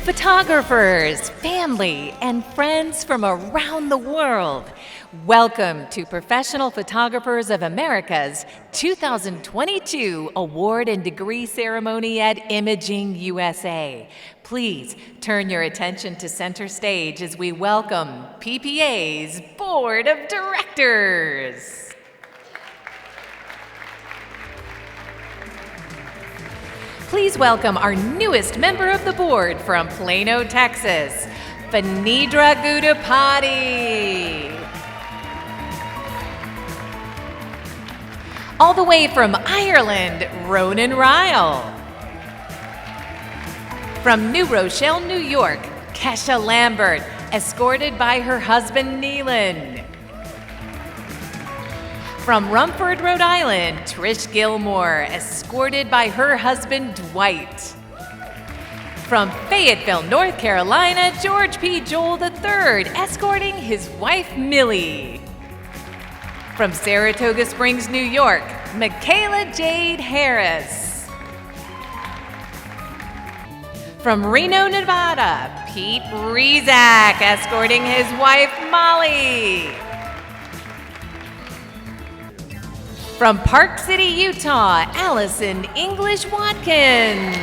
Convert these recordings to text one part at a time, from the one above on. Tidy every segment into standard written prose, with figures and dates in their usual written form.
Photographers, family, and friends from around the world, welcome to Professional Photographers of America's 2022 Award and Degree Ceremony at Imaging USA. Please turn your attention to center stage as we welcome PPA's Board of Directors. Please welcome our newest member of the board from Plano, Texas, Phanidra Gudapati. All the way from Ireland, Ronan Ryle. From New Rochelle, New York, Kesha Lambert, escorted by her husband, Neelan. From Rumford, Rhode Island, Trish Gilmore, escorted by her husband, Dwight. From Fayetteville, North Carolina, George P. Joel III, escorting his wife, Millie. From Saratoga Springs, New York, Michaela Jade Harris. From Reno, Nevada, Pete Rizak, escorting his wife, Molly. From Park City, Utah, Allison English Watkins.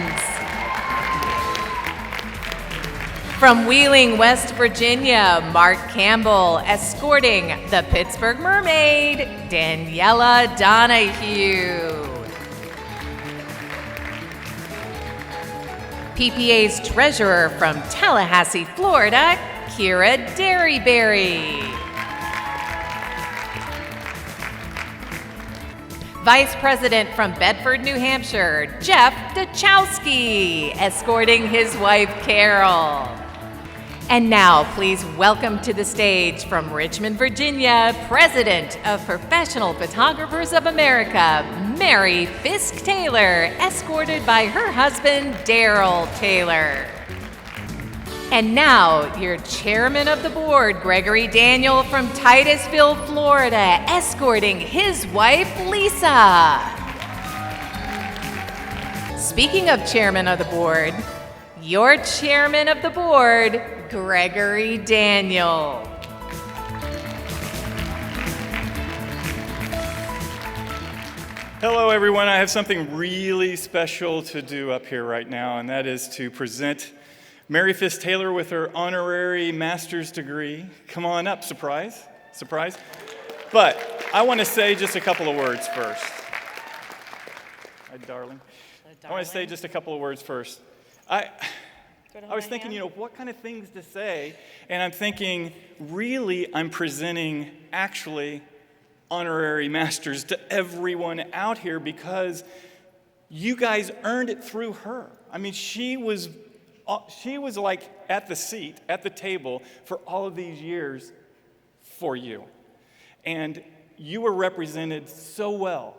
From Wheeling, West Virginia, Mark Campbell, escorting the Pittsburgh Mermaid, Daniela Donahue. PPA's treasurer from Tallahassee, Florida, Kira Derryberry. Vice President from Bedford, New Hampshire, Jeff Dachowski, escorting his wife, Carol. And now, please welcome to the stage from Richmond, Virginia, President of Professional Photographers of America, Mary Fisk Taylor, escorted by her husband, Daryl Taylor. And now, your chairman of the board, Gregory Daniel from Titusville, Florida, escorting his wife, Lisa. Speaking of chairman of the board, your chairman of the board, Gregory Daniel. Hello, everyone. I have something really special to do up here right now, and that is to present Mary Fisk Taylor with her honorary master's degree. Come on up, surprise, surprise. But I want to say just a couple of words first. Hi, darling. I want to say just a couple of words first. I was thinking, what kind of things to say, and I'm thinking, really, I'm presenting actually honorary masters to everyone out here because you guys earned it through her. I mean, she was like at the seat, at the table for all of these years for you. And you were represented so well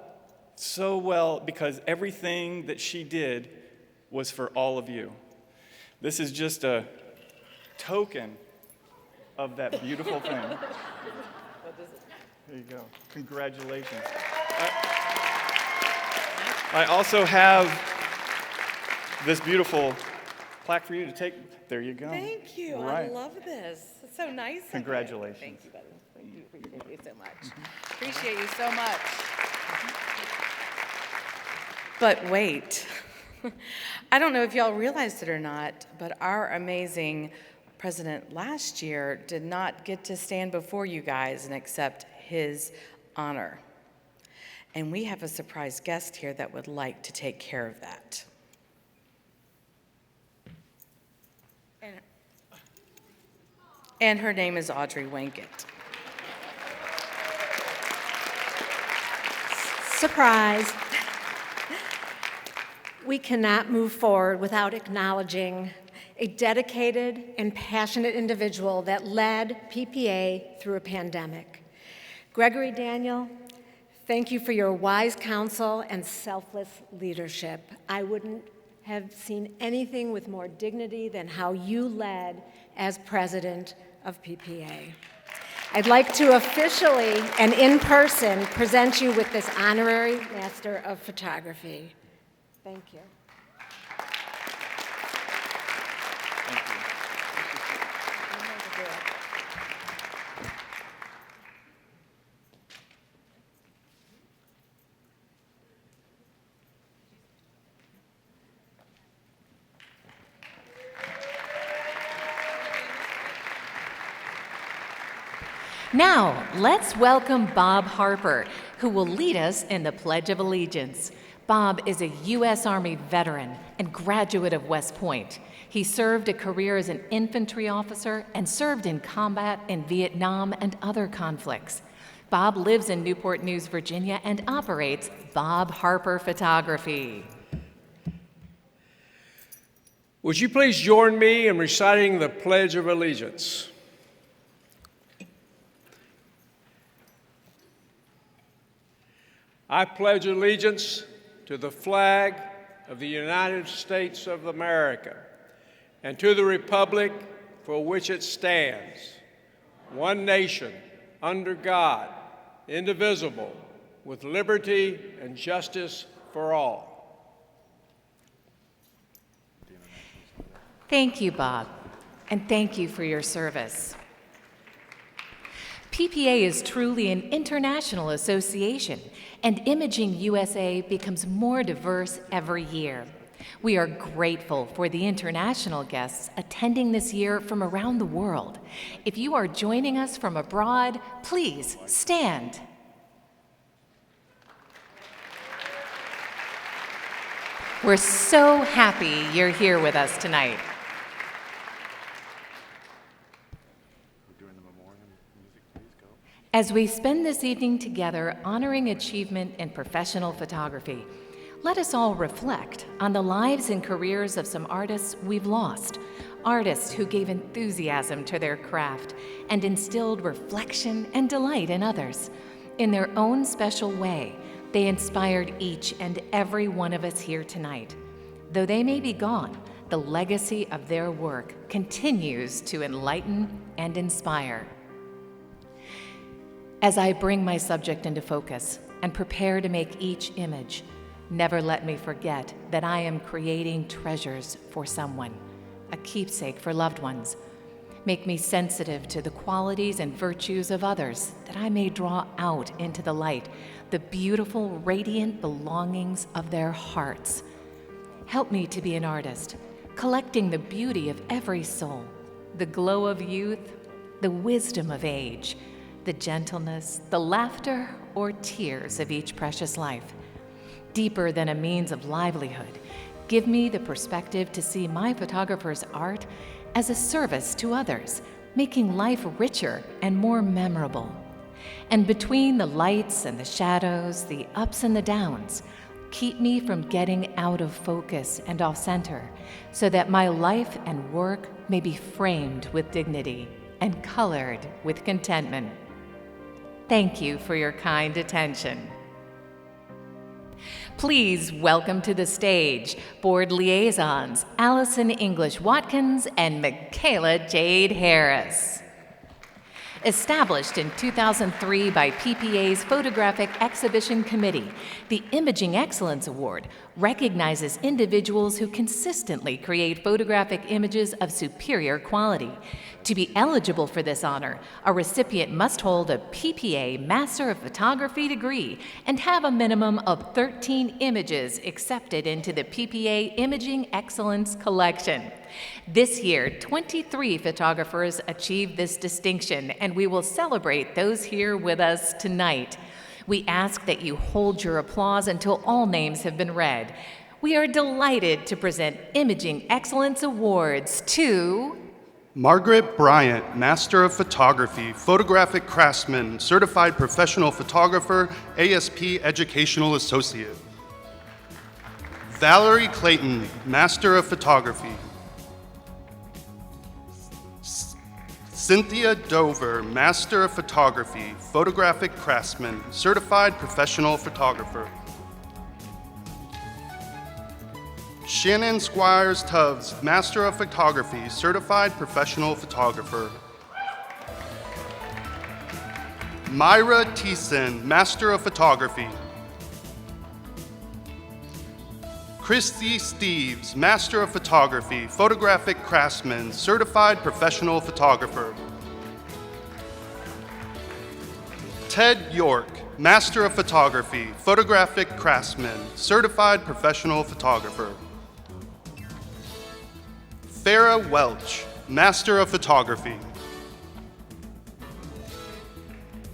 because everything that she did was for all of you. This is just a token of that beautiful thing. There you go. Congratulations. I also have this beautiful plaque for you to take. There you go. Thank you. Right. I love this. It's so nice. Congratulations. Thank you, buddy. Thank you so much. Appreciate you so much. But wait. I don't know if y'all realized it or not, but our amazing president last year did not get to stand before you guys and accept his honor. And we have a surprise guest here that would like to take care of that. And her name is Audrey Wankett. Surprise. We cannot move forward without acknowledging a dedicated and passionate individual that led PPA through a pandemic. Gregory Daniel, thank you for your wise counsel and selfless leadership. I wouldn't have seen anything with more dignity than how you led as president of PPA. I'd like to officially and in person present you with this honorary Master of Photography. Thank you. Thank Now, let's welcome Bob Harper, who will lead us in the Pledge of Allegiance. Bob is a U.S. Army veteran and graduate of West Point. He served a career as an infantry officer and served in combat in Vietnam and other conflicts. Bob lives in Newport News, Virginia, and operates Bob Harper Photography. Would you please join me in reciting the Pledge of Allegiance? I pledge allegiance to the flag of the United States of America and to the republic for which it stands, one nation, under God, indivisible, with liberty and justice for all. Thank you, Bob, and thank you for your service. PPA is truly an international association, and Imaging USA becomes more diverse every year. We are grateful for the international guests attending this year from around the world. If you are joining us from abroad, please stand. We're so happy you're here with us tonight. As we spend this evening together honoring achievement in professional photography, let us all reflect on the lives and careers of some artists we've lost, artists who gave enthusiasm to their craft and instilled reflection and delight in others. In their own special way, they inspired each and every one of us here tonight. Though they may be gone, the legacy of their work continues to enlighten and inspire. As I bring my subject into focus and prepare to make each image, never let me forget that I am creating treasures for someone, a keepsake for loved ones. Make me sensitive to the qualities and virtues of others that I may draw out into the light, the beautiful, radiant belongings of their hearts. Help me to be an artist, collecting the beauty of every soul, the glow of youth, the wisdom of age, the gentleness, the laughter, or tears of each precious life. Deeper than a means of livelihood, give me the perspective to see my photographer's art as a service to others, making life richer and more memorable. And between the lights and the shadows, the ups and the downs, keep me from getting out of focus and off center, so that my life and work may be framed with dignity and colored with contentment. Thank you for your kind attention. Please welcome to the stage Board Liaisons Allison English Watkins and Michaela Jade Harris. Established in 2003 by PPA's Photographic Exhibition Committee, the Imaging Excellence Award recognizes individuals who consistently create photographic images of superior quality. To be eligible for this honor, a recipient must hold a PPA Master of Photography degree and have a minimum of 13 images accepted into the PPA Imaging Excellence Collection. This year, 23 photographers achieved this distinction, and we will celebrate those here with us tonight. We ask that you hold your applause until all names have been read. We are delighted to present Imaging Excellence Awards to Margaret Bryant, Master of Photography, Photographic Craftsman, Certified Professional Photographer, ASP Educational Associate. Valerie Clayton, Master of Photography. Cynthia Dover, Master of Photography, Photographic Craftsman, Certified Professional Photographer. Shannon Squires Tubbs, Master of Photography, Certified Professional Photographer. Myra Thiessen, Master of Photography. Christy Steves, Master of Photography, Photographic Craftsman, Certified Professional Photographer. Ted York, Master of Photography, Photographic Craftsman, Certified Professional Photographer. Farah Welch, Master of Photography.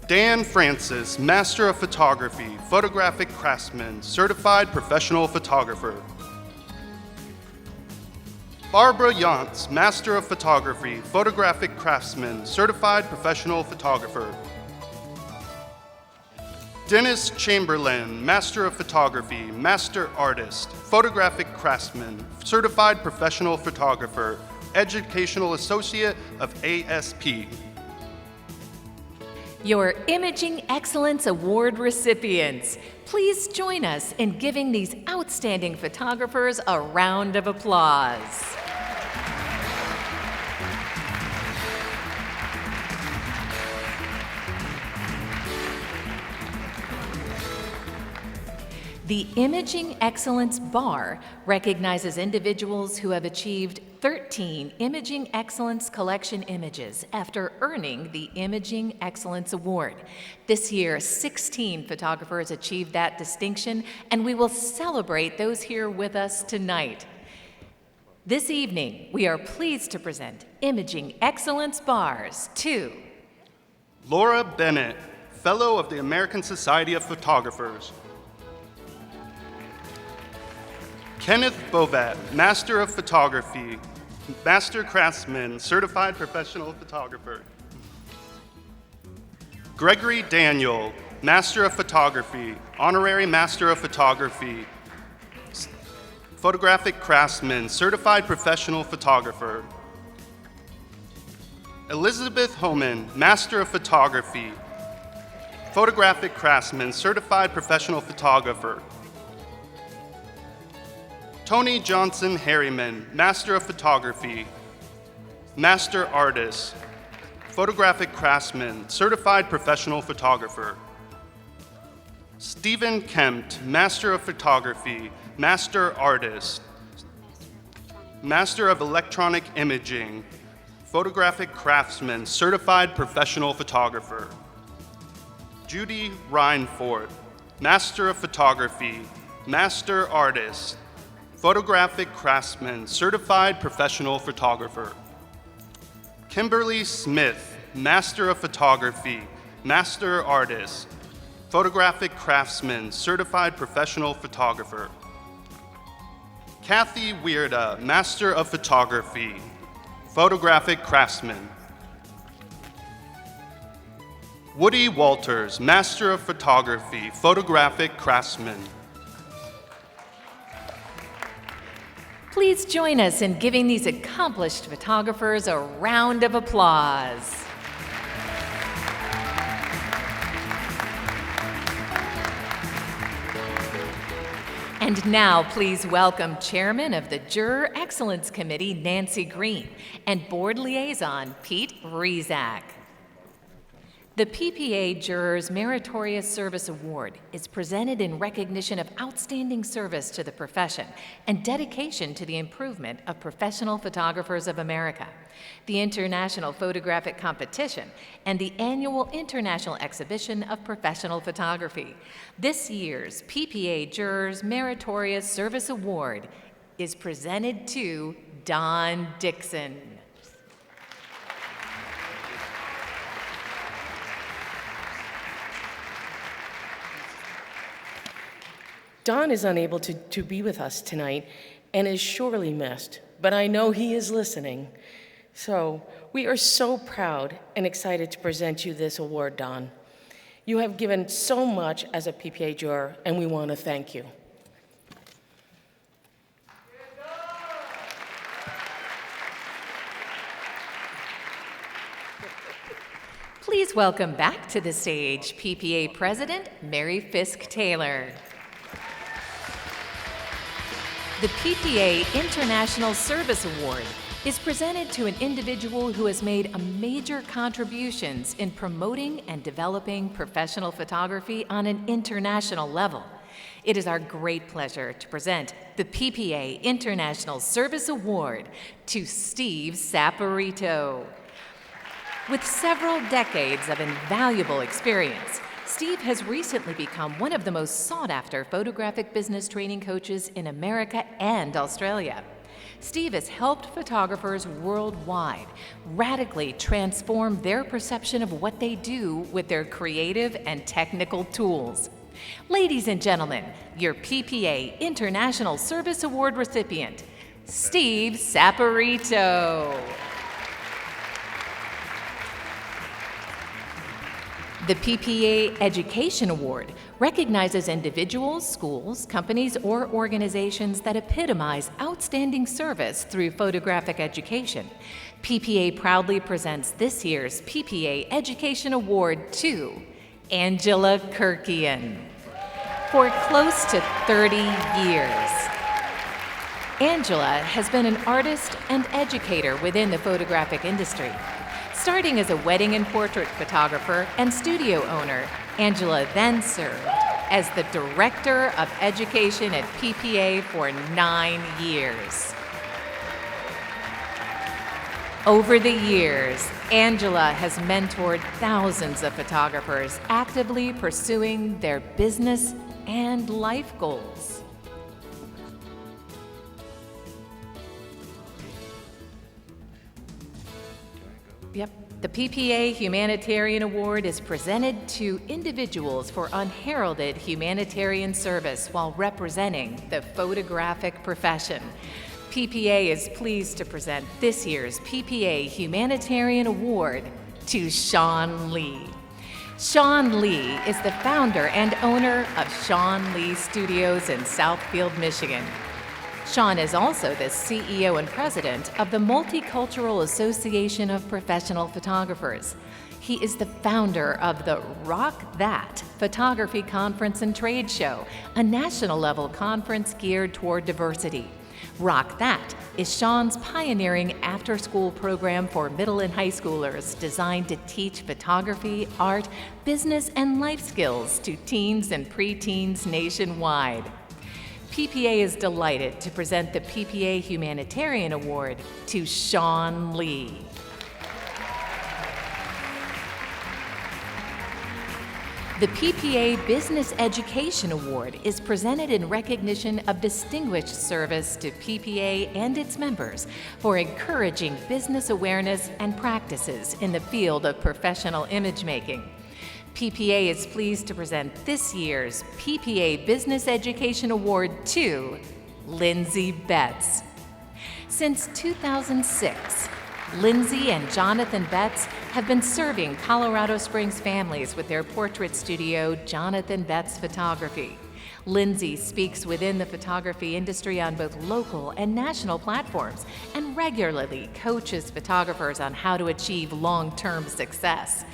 Dan Francis, Master of Photography, Photographic Craftsman, Certified Professional Photographer. Barbara Yantz, Master of Photography, Photographic Craftsman, Certified Professional Photographer. Dennis Chamberlain, Master of Photography, Master Artist, Photographic Craftsman, Certified Professional Photographer, Educational Associate of ASP. Your Imaging Excellence Award recipients, please join us in giving these outstanding photographers a round of applause. The Imaging Excellence Bar recognizes individuals who have achieved 13 Imaging Excellence Collection images after earning the Imaging Excellence Award. This year, 16 photographers achieved that distinction, and we will celebrate those here with us tonight. This evening, we are pleased to present Imaging Excellence Bars to Laura Bennett, Fellow of the American Society of Photographers. Kenneth Bovat, Master of Photography, Master Craftsman, Certified Professional Photographer. Gregory Daniel, Master of Photography, Honorary Master of Photography, Photographic Craftsman, Certified Professional Photographer. Elizabeth Homan, Master of Photography, Photographic Craftsman, Certified Professional Photographer. Tony Johnson Harriman, Master of Photography, Master Artist, Photographic Craftsman, Certified Professional Photographer. Stephen Kempt, Master of Photography, Master Artist, Master of Electronic Imaging, Photographic Craftsman, Certified Professional Photographer. Judy Reinfort, Master of Photography, Master Artist, Photographic Craftsman, Certified Professional Photographer. Kimberly Smith, Master of Photography, Master Artist, Photographic Craftsman, Certified Professional Photographer. Kathy Weirda, Master of Photography, Photographic Craftsman. Woody Walters, Master of Photography, Photographic Craftsman. Please join us in giving these accomplished photographers a round of applause. And now, please welcome Chairman of the Juror Excellence Committee, Nancy Green, and Board Liaison, Pete Rizak. The PPA Jurors Meritorious Service Award is presented in recognition of outstanding service to the profession and dedication to the improvement of professional photographers of America, the International Photographic Competition, and the annual International Exhibition of Professional Photography. This year's PPA Jurors Meritorious Service Award is presented to Don Dixon. Don is unable to be with us tonight and is sorely missed, but I know he is listening. So we are so proud and excited to present you this award, Don. You have given so much as a PPA juror, and we want to thank you. Please welcome back to the stage PPA President Mary Fisk Taylor. The PPA International Service Award is presented to an individual who has made a major contributions in promoting and developing professional photography on an international level. It is our great pleasure to present the PPA International Service Award to Steve Saporito. With several decades of invaluable experience, Steve has recently become one of the most sought-after photographic business training coaches in America and Australia. Steve has helped photographers worldwide radically transform their perception of what they do with their creative and technical tools. Ladies and gentlemen, your PPA International Service Award recipient, Steve Saporito. The PPA Education Award recognizes individuals, schools, companies, or organizations that epitomize outstanding service through photographic education. PPA proudly presents this year's PPA Education Award to Angela Kirkian. For close to 30 years, Angela has been an artist and educator within the photographic industry. Starting as a wedding and portrait photographer and studio owner, Angela then served as the Director of Education at PPA for 9 years. Over the years, Angela has mentored thousands of photographers actively pursuing their business and life goals. Yep. The PPA Humanitarian Award is presented to individuals for unheralded humanitarian service while representing the photographic profession. PPA is pleased to present this year's PPA Humanitarian Award to Sean Lee. Sean Lee is the founder and owner of Sean Lee Studios in Southfield, Michigan. Sean is also the CEO and president of the Multicultural Association of Professional Photographers. He is the founder of the Rock That Photography Conference and Trade Show, a national-level conference geared toward diversity. Rock That is Sean's pioneering after-school program for middle and high schoolers designed to teach photography, art, business, and life skills to teens and preteens nationwide. PPA is delighted to present the PPA Humanitarian Award to Sean Lee. The PPA Business Education Award is presented in recognition of distinguished service to PPA and its members for encouraging business awareness and practices in the field of professional image making. PPA is pleased to present this year's PPA Business Education Award to Lindsay Betts. Since 2006, Lindsay and Jonathan Betts have been serving Colorado Springs families with their portrait studio, Jonathan Betts Photography. Lindsay speaks within the photography industry on both local and national platforms and regularly coaches photographers on how to achieve long-term success.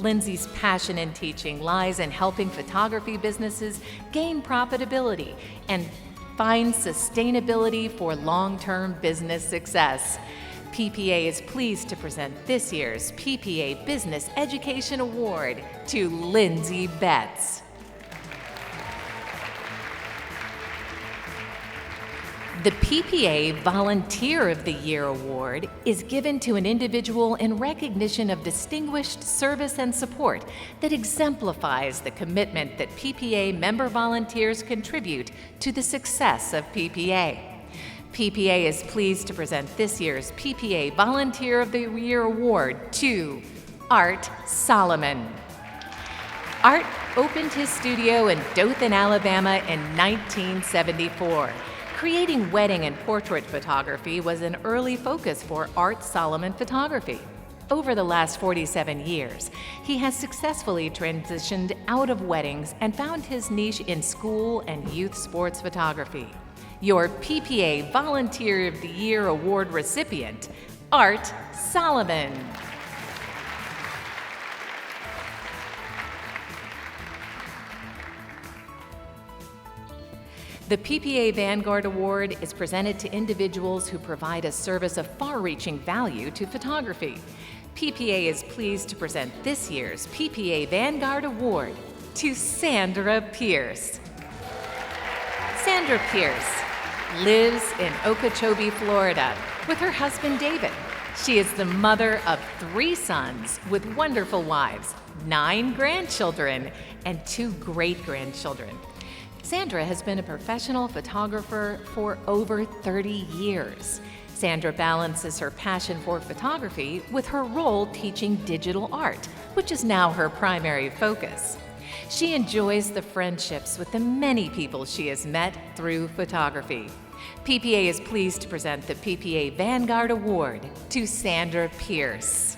Lindsay's passion in teaching lies in helping photography businesses gain profitability and find sustainability for long-term business success. PPA is pleased to present this year's PPA Business Education Award to Lindsay Betts. The PPA Volunteer of the Year Award is given to an individual in recognition of distinguished service and support that exemplifies the commitment that PPA member volunteers contribute to the success of PPA. PPA is pleased to present this year's PPA Volunteer of the Year Award to Art Solomon. Art opened his studio in Dothan, Alabama in 1974. Creating wedding and portrait photography was an early focus for Art Solomon Photography. Over the last 47 years, he has successfully transitioned out of weddings and found his niche in school and youth sports photography. Your PPA Volunteer of the Year Award recipient, Art Solomon. The PPA Vanguard Award is presented to individuals who provide a service of far-reaching value to photography. PPA is pleased to present this year's PPA Vanguard Award to Sandra Pierce. Sandra Pierce lives in Okeechobee, Florida, with her husband David. She is the mother of 3 sons with wonderful wives, 9 grandchildren, and 2 great-grandchildren. Sandra has been a professional photographer for over 30 years. Sandra balances her passion for photography with her role teaching digital art, which is now her primary focus. She enjoys the friendships with the many people she has met through photography. PPA is pleased to present the PPA Vanguard Award to Sandra Pierce.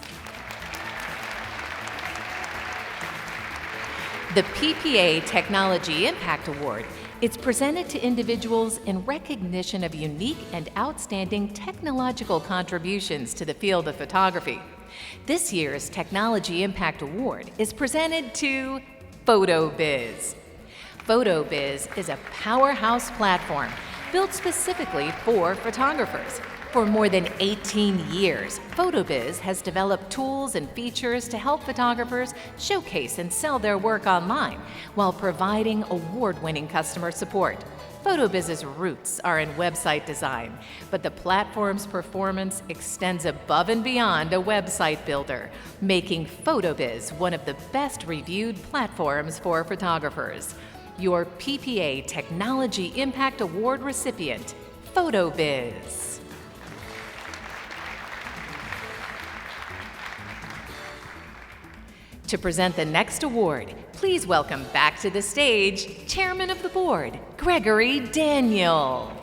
The PPA Technology Impact Award is presented to individuals in recognition of unique and outstanding technological contributions to the field of photography. This year's Technology Impact Award is presented to PhotoBiz. PhotoBiz is a powerhouse platform built specifically for photographers. For more than 18 years, PhotoBiz has developed tools and features to help photographers showcase and sell their work online while providing award-winning customer support. PhotoBiz's roots are in website design, but the platform's performance extends above and beyond a website builder, making PhotoBiz one of the best reviewed platforms for photographers. Your PPA Technology Impact Award recipient, PhotoBiz. To present the next award, please welcome back to the stage Chairman of the Board, Gregory Daniel.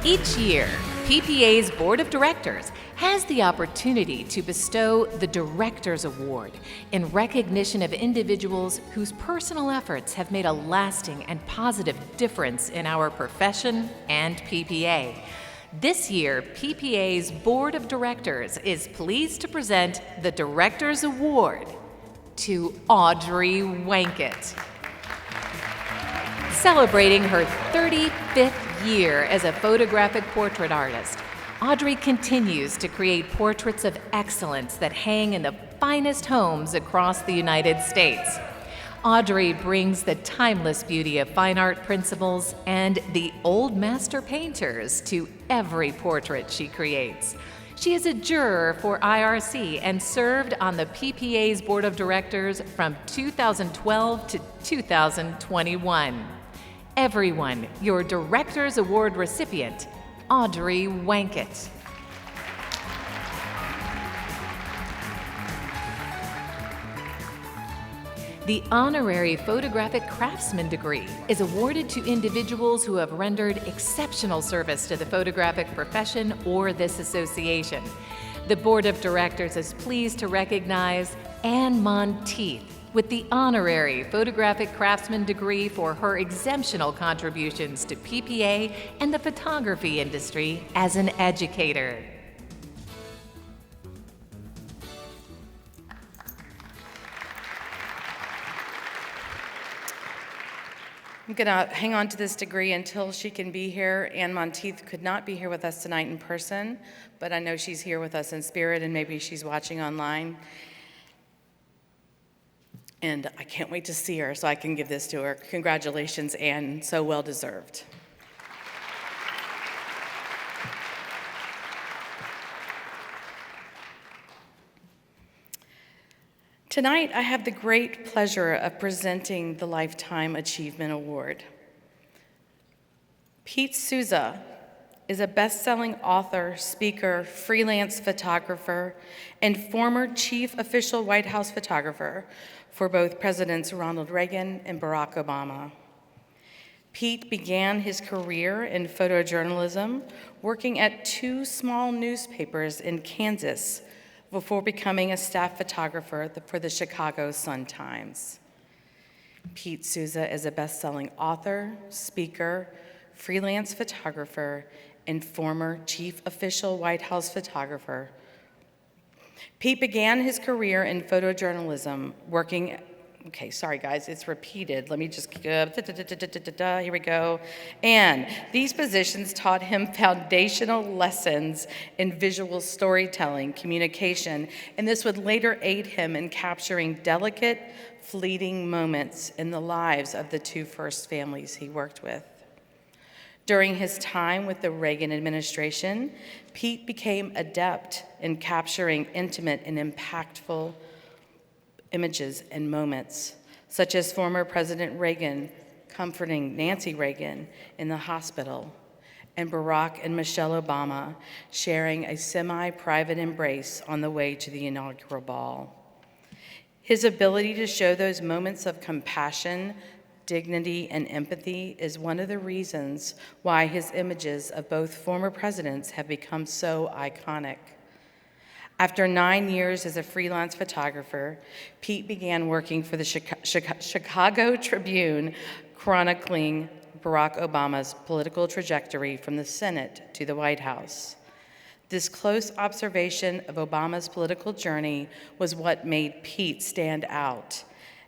Each year, PPA's Board of Directors has the opportunity to bestow the Directors Award in recognition of individuals whose personal efforts have made a lasting and positive difference in our profession and PPA. This year, PPA's Board of Directors is pleased to present the Directors Award to Audrey Wankett. Celebrating her 35th year as a photographic portrait artist, Audrey continues to create portraits of excellence that hang in the finest homes across the United States. Audrey brings the timeless beauty of fine art principles and the old master painters to every portrait she creates. She is a juror for IRC and served on the PPA's Board of Directors from 2012 to 2021. Everyone, your Directors Award recipient, Audrey Wankett. The Honorary Photographic Craftsman Degree is awarded to individuals who have rendered exceptional service to the photographic profession or this association. The Board of Directors is pleased to recognize Anne Monteith with the Honorary Photographic Craftsman Degree for her exceptional contributions to PPA and the photography industry as an educator. I'm going to hang on to this degree until she can be here. Anne Monteith could not be here with us tonight in person, but I know she's here with us in spirit, and maybe she's watching online. And I can't wait to see her so I can give this to her. Congratulations, Anne, so well deserved. Tonight, I have the great pleasure of presenting the Lifetime Achievement Award. Pete Souza is a best-selling author, speaker, freelance photographer, and former chief official White House photographer for both Presidents Ronald Reagan and Barack Obama. Pete began his career in photojournalism, working at 2 small newspapers in Kansas, before becoming a staff photographer for the Chicago Sun-Times. Pete Souza is a best-selling author, speaker, freelance photographer, and former chief official White House photographer. Pete began his career in photojournalism, working, okay, sorry guys, it's repeated. Let me just, here we go. And these positions taught him foundational lessons in visual storytelling, communication, and this would later aid him in capturing delicate, fleeting moments in the lives of the 2 first families he worked with. During his time with the Reagan administration, Pete became adept in capturing intimate and impactful images and moments, such as former President Reagan comforting Nancy Reagan in the hospital, and Barack and Michelle Obama sharing a semi-private embrace on the way to the inaugural ball. His ability to show those moments of compassion, dignity, and empathy is one of the reasons why his images of both former presidents have become so iconic. After 9 years as a freelance photographer, Pete began working for the Chicago Tribune, chronicling Barack Obama's political trajectory from the Senate to the White House. This close observation of Obama's political journey was what made Pete stand out,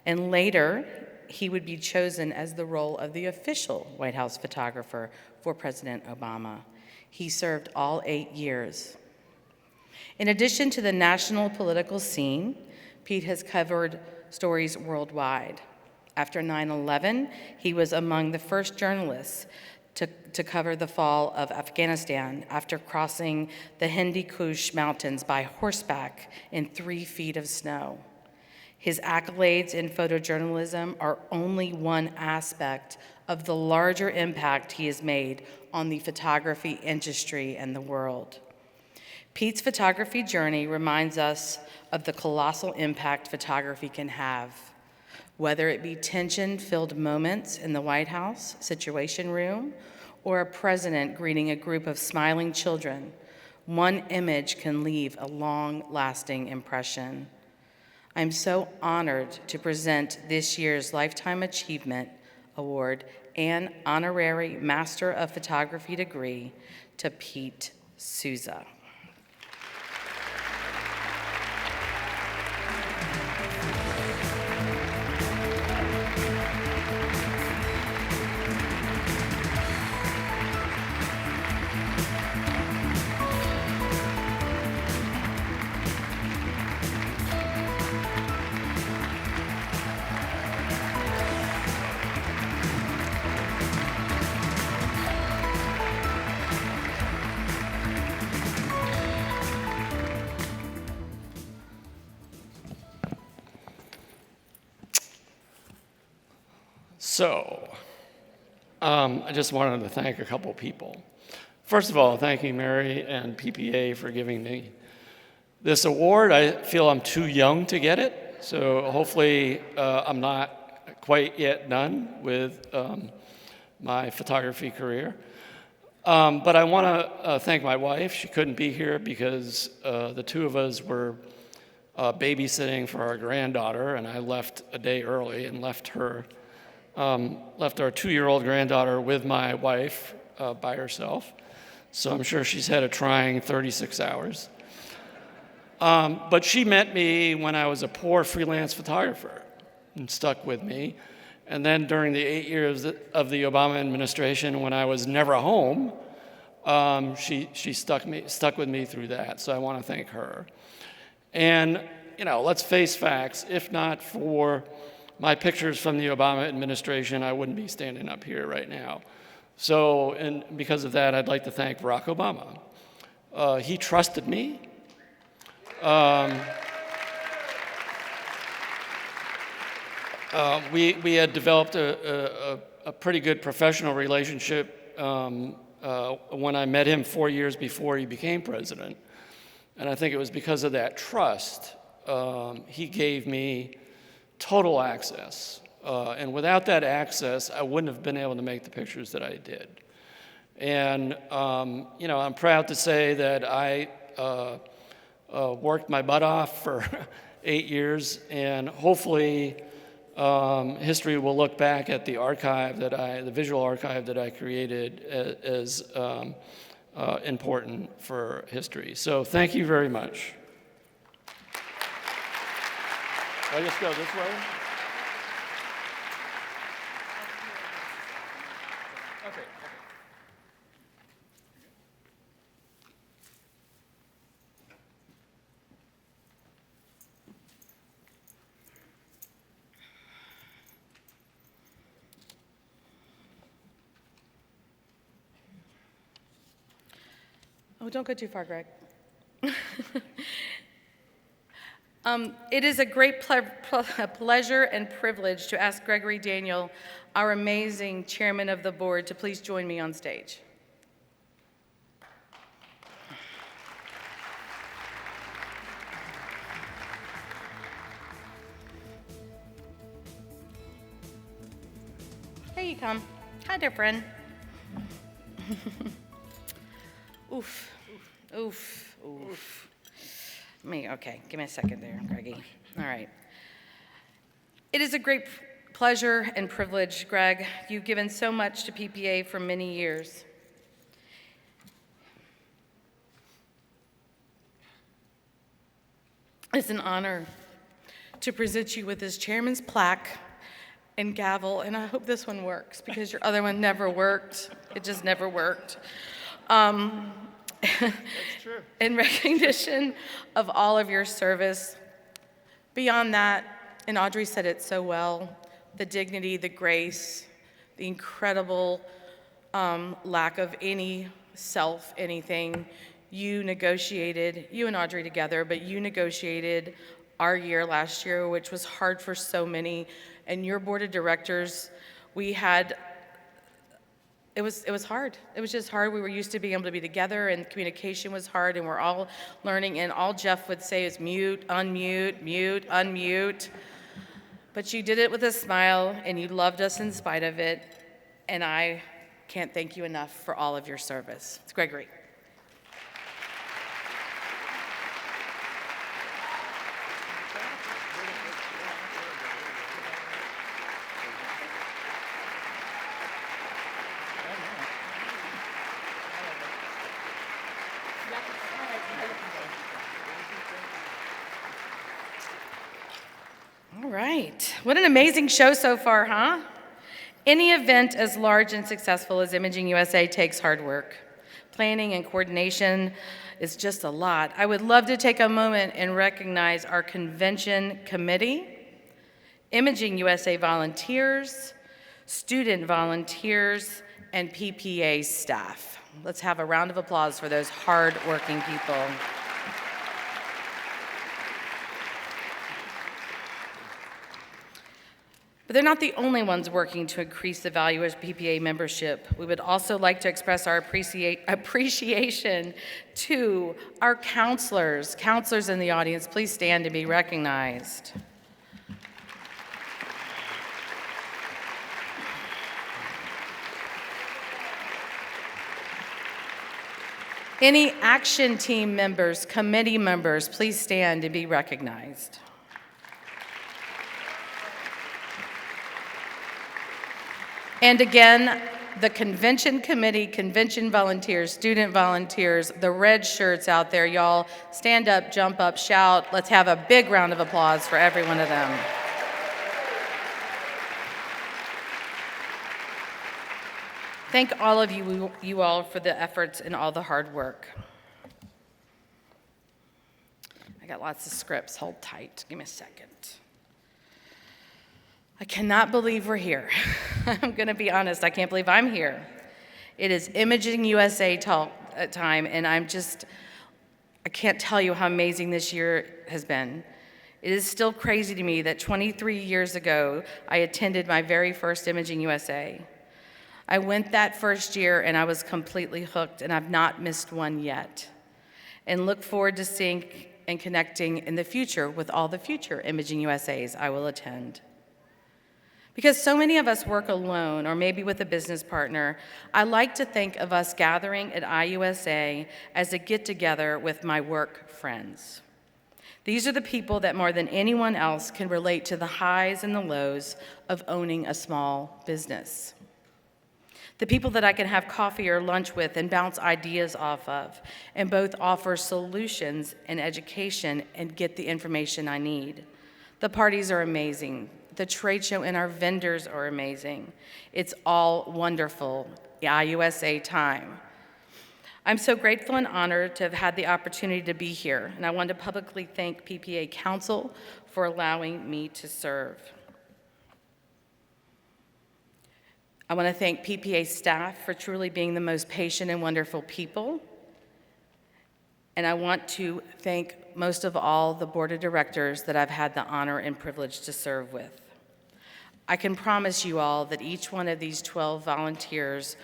and later he would be chosen as the role of the official White House photographer for President Obama. He served all 8 years. In addition to the national political scene, Pete has covered stories worldwide. After 9/11, he was among the first journalists to cover the fall of Afghanistan after crossing the Hindu Kush Mountains by horseback in 3 feet of snow. His accolades in photojournalism are only one aspect of the larger impact he has made on the photography industry and the world. Pete's photography journey reminds us of the colossal impact photography can have, whether it be tension-filled moments in the White House Situation Room or a president greeting a group of smiling children. One image can leave a long-lasting impression. I'm so honored to present this year's Lifetime Achievement Award and Honorary Master of Photography degree to Pete Souza. So, I just wanted to thank a couple people. First of all, thanking Mary and PPA for giving me this award. I feel I'm too young to get it, so hopefully I'm not quite yet done with my photography career. But I want to thank my wife. She couldn't be here because the two of us were babysitting for our granddaughter, and I left a day early and left our 2-year-old granddaughter with my wife by herself. So I'm sure she's had a trying 36 hours. But she met me when I was a poor freelance photographer and stuck with me. And then during the 8 years of the Obama administration, when I was never home, she stuck with me through that. So I want to thank her. And, let's face facts. If not for my pictures from the Obama administration, I wouldn't be standing up here right now. So, and because of that, I'd like to thank Barack Obama. He trusted me. We had developed a pretty good professional relationship when I met him 4 years before he became president. And I think it was because of that trust. He gave me total access. And without that access, I wouldn't have been able to make the pictures that I did. And, I'm proud to say that I worked my butt off for 8 years, and hopefully history will look back at the archive the visual archive that I created as important for history. So thank you very much. I just go this way? Okay. Oh, don't go too far, Greg. It is a great pleasure and privilege to ask Gregory Daniel, our amazing chairman of the board, to please join me on stage. Here you come. Hi there, friend. Oof, oof, oof. Okay, give me a second there, Greggy. All right. It is a great pleasure and privilege, Greg. You've given so much to PPA for many years. It's an honor to present you with this chairman's plaque and gavel, and I hope this one works because your other one never worked. It just never worked. That's true. In recognition of all of your service. Beyond that, and Audrey said it so well, the dignity, the grace, the incredible lack of any anything. You negotiated, you and Audrey together, but you negotiated our year last year, which was hard for so many, and your board of directors, it was hard. It was just hard. We were used to being able to be together, and communication was hard, and we're all learning, and all Jeff would say is mute, unmute, mute, unmute. But you did it with a smile, and you loved us in spite of it, and I can't thank you enough for all of your service. It's Gregory. All right. What an amazing show so far, huh? Any event as large and successful as Imaging USA takes hard work. Planning and coordination is just a lot. I would love to take a moment and recognize our convention committee, Imaging USA volunteers, student volunteers, and PPA staff. Let's have a round of applause for those hard-working people. But they're not the only ones working to increase the value of PPA membership. We would also like to express our appreciation to our counselors. Counselors in the audience, please stand and be recognized. Any action team members, committee members, please stand and be recognized. And again, the convention committee, convention volunteers, student volunteers, the red shirts out there, y'all, stand up, jump up, shout. Let's have a big round of applause for every one of them. Thank all of you all for the efforts and all the hard work. I got lots of scripts, hold tight, give me a second. I cannot believe we're here. I'm gonna be honest, I can't believe I'm here. It is Imaging USA time, and I can't tell you how amazing this year has been. It is still crazy to me that 23 years ago, I attended my very first Imaging USA. I went that first year and I was completely hooked, and I've not missed one yet. And look forward to seeing and connecting in the future with all the future Imaging USAs I will attend. Because so many of us work alone or maybe with a business partner, I like to think of us gathering at IUSA as a get-together with my work friends. These are the people that more than anyone else can relate to the highs and the lows of owning a small business. The people that I can have coffee or lunch with and bounce ideas off of, and both offer solutions and education and get the information I need. The parties are amazing. The trade show and our vendors are amazing. It's all wonderful, IUSA time. I'm so grateful and honored to have had the opportunity to be here, and I want to publicly thank PPA Council for allowing me to serve. I want to thank PPA staff for truly being the most patient and wonderful people. And I want to thank most of all the board of directors that I've had the honor and privilege to serve with. I can promise you all that each one of these 12 volunteers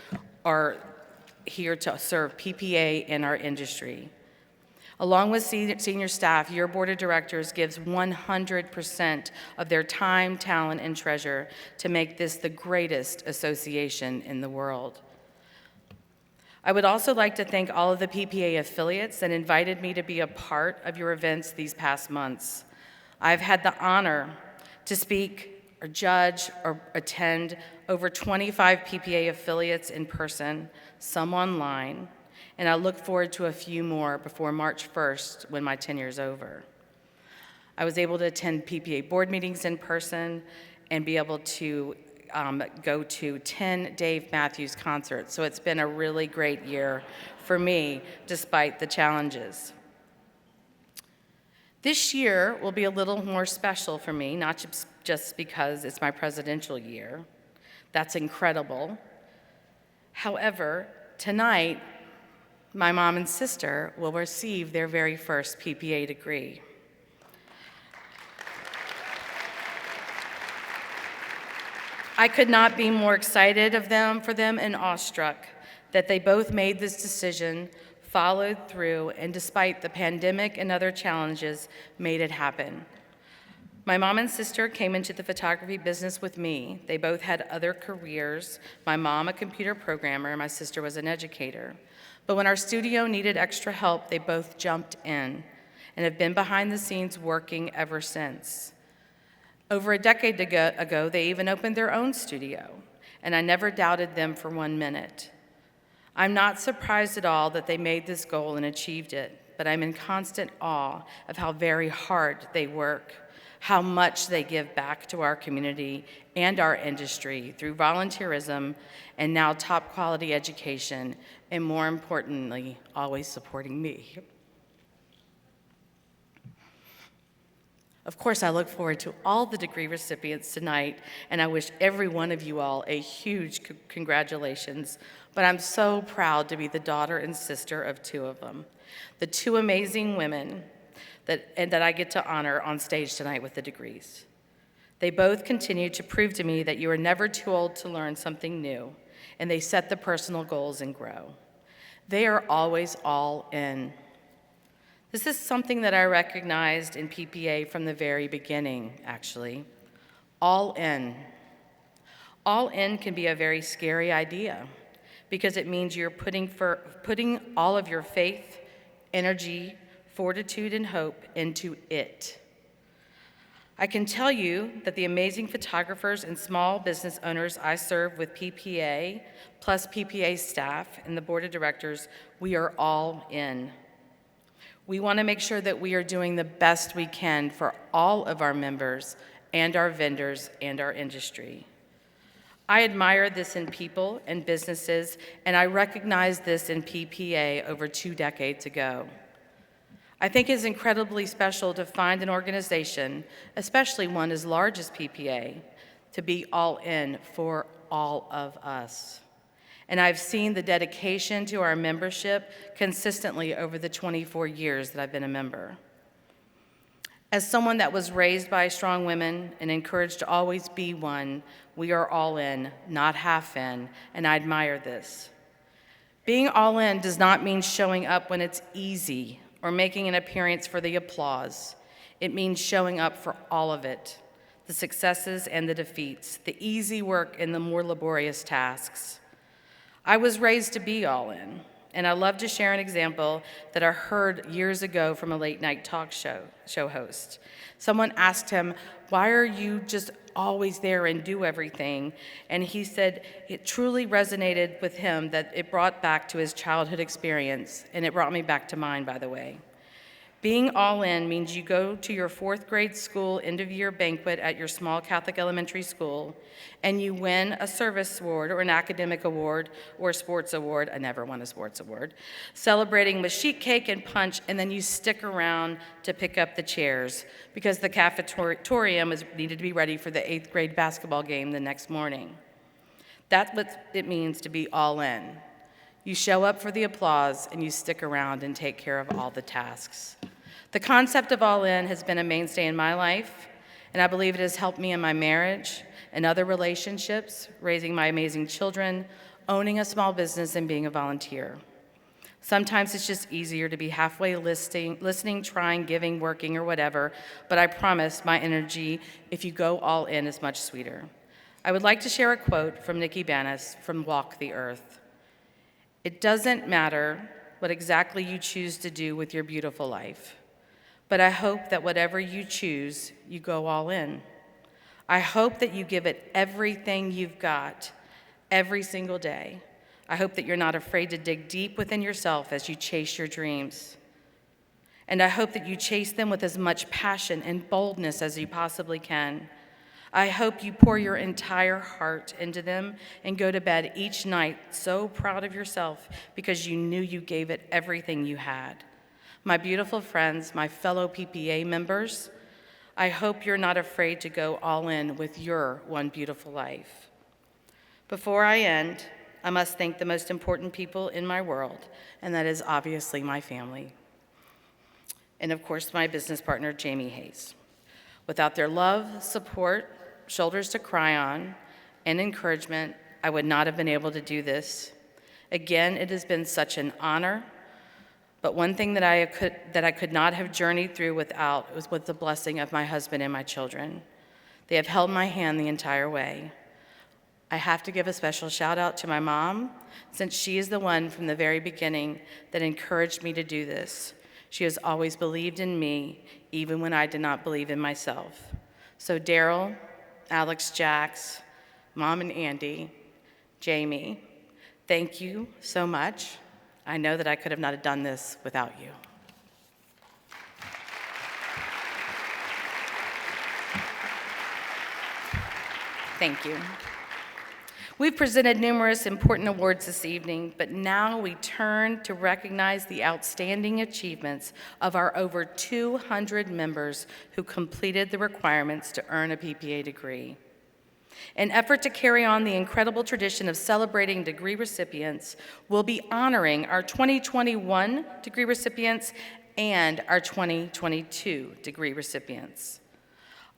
are here to serve PPA in our industry. Along with senior staff, your board of directors gives 100% of their time, talent, and treasure to make this the greatest association in the world. I would also like to thank all of the PPA affiliates that invited me to be a part of your events these past months. I've had the honor to speak or judge or attend over 25 PPA affiliates in person, some online, and I look forward to a few more before March 1st when my tenure is over. I was able to attend PPA board meetings in person and be able to go to 10 Dave Matthews concerts. So it's been a really great year for me, despite the challenges. This year will be a little more special for me, not just because it's my presidential year. That's incredible. However, tonight, my mom and sister will receive their very first PPA degree. I could not be more excited for them and awestruck that they both made this decision, followed through, and despite the pandemic and other challenges, made it happen. My mom and sister came into the photography business with me. They both had other careers. My mom, a computer programmer, my sister was an educator. But when our studio needed extra help, they both jumped in and have been behind the scenes working ever since. Over a decade ago, they even opened their own studio, and I never doubted them for 1 minute. I'm not surprised at all that they made this goal and achieved it, but I'm in constant awe of how very hard they work, how much they give back to our community and our industry through volunteerism and now top quality education, and more importantly, always supporting me. Of course, I look forward to all the degree recipients tonight, and I wish every one of you all a huge congratulations, but I'm so proud to be the daughter and sister of two of them, the two amazing women that I get to honor on stage tonight with the degrees. They both continue to prove to me that you are never too old to learn something new, and they set the personal goals and grow. They are always all in. This is something that I recognized in PPA from the very beginning, actually. All in. All in can be a very scary idea because it means you're putting all of your faith, energy, fortitude, and hope into it. I can tell you that the amazing photographers and small business owners I serve with PPA, plus PPA staff and the board of directors, we are all in. We want to make sure that we are doing the best we can for all of our members and our vendors and our industry. I admire this in people and businesses, and I recognized this in PPA over 2 decades ago. I think it's incredibly special to find an organization, especially one as large as PPA, to be all in for all of us. And I've seen the dedication to our membership consistently over the 24 years that I've been a member. As someone that was raised by strong women and encouraged to always be one, we are all in, not half in, and I admire this. Being all in does not mean showing up when it's easy or making an appearance for the applause. It means showing up for all of it, the successes and the defeats, the easy work and the more laborious tasks. I was raised to be all in, and I love to share an example that I heard years ago from a late-night talk show host. Someone asked him, "Why are you just always there and do everything?" And he said it truly resonated with him that it brought back to his childhood experience, and it brought me back to mine, by the way. Being all in means you go to your 4th grade school end-of-year banquet at your small Catholic elementary school, and you win a service award or an academic award or a sports award. I never won a sports award. Celebrating with sheet cake and punch, and then you stick around to pick up the chairs because the cafeteria needed to be ready for the 8th grade basketball game the next morning. That's what it means to be all in. You show up for the applause, and you stick around and take care of all the tasks. The concept of all in has been a mainstay in my life, and I believe it has helped me in my marriage and other relationships, raising my amazing children, owning a small business, and being a volunteer. Sometimes it's just easier to be halfway listening, trying, giving, working, or whatever, but I promise my energy, if you go all in, is much sweeter. I would like to share a quote from Nikki Banas from Walk the Earth. It doesn't matter what exactly you choose to do with your beautiful life, but I hope that whatever you choose, you go all in. I hope that you give it everything you've got every single day. I hope that you're not afraid to dig deep within yourself as you chase your dreams. And I hope that you chase them with as much passion and boldness as you possibly can. I hope you pour your entire heart into them and go to bed each night so proud of yourself because you knew you gave it everything you had. My beautiful friends, my fellow PPA members, I hope you're not afraid to go all in with your one beautiful life. Before I end, I must thank the most important people in my world, and that is obviously my family. And of course, my business partner, Jamie Hayes. Without their love, support, shoulders to cry on, and encouragement, I would not have been able to do this. Again, it has been such an honor, but one thing that I could not have journeyed through without was with the blessing of my husband and my children. They have held my hand the entire way. I have to give a special shout out to my mom, since she is the one from the very beginning that encouraged me to do this. She has always believed in me, even when I did not believe in myself. So Daryl, Alex, Jax, Mom and Andy, Jamie, thank you so much. I know that I could have not have done this without you. Thank you. We've presented numerous important awards this evening, but now we turn to recognize the outstanding achievements of our over 200 members who completed the requirements to earn a PPA degree. In an effort to carry on the incredible tradition of celebrating degree recipients, we'll be honoring our 2021 degree recipients and our 2022 degree recipients.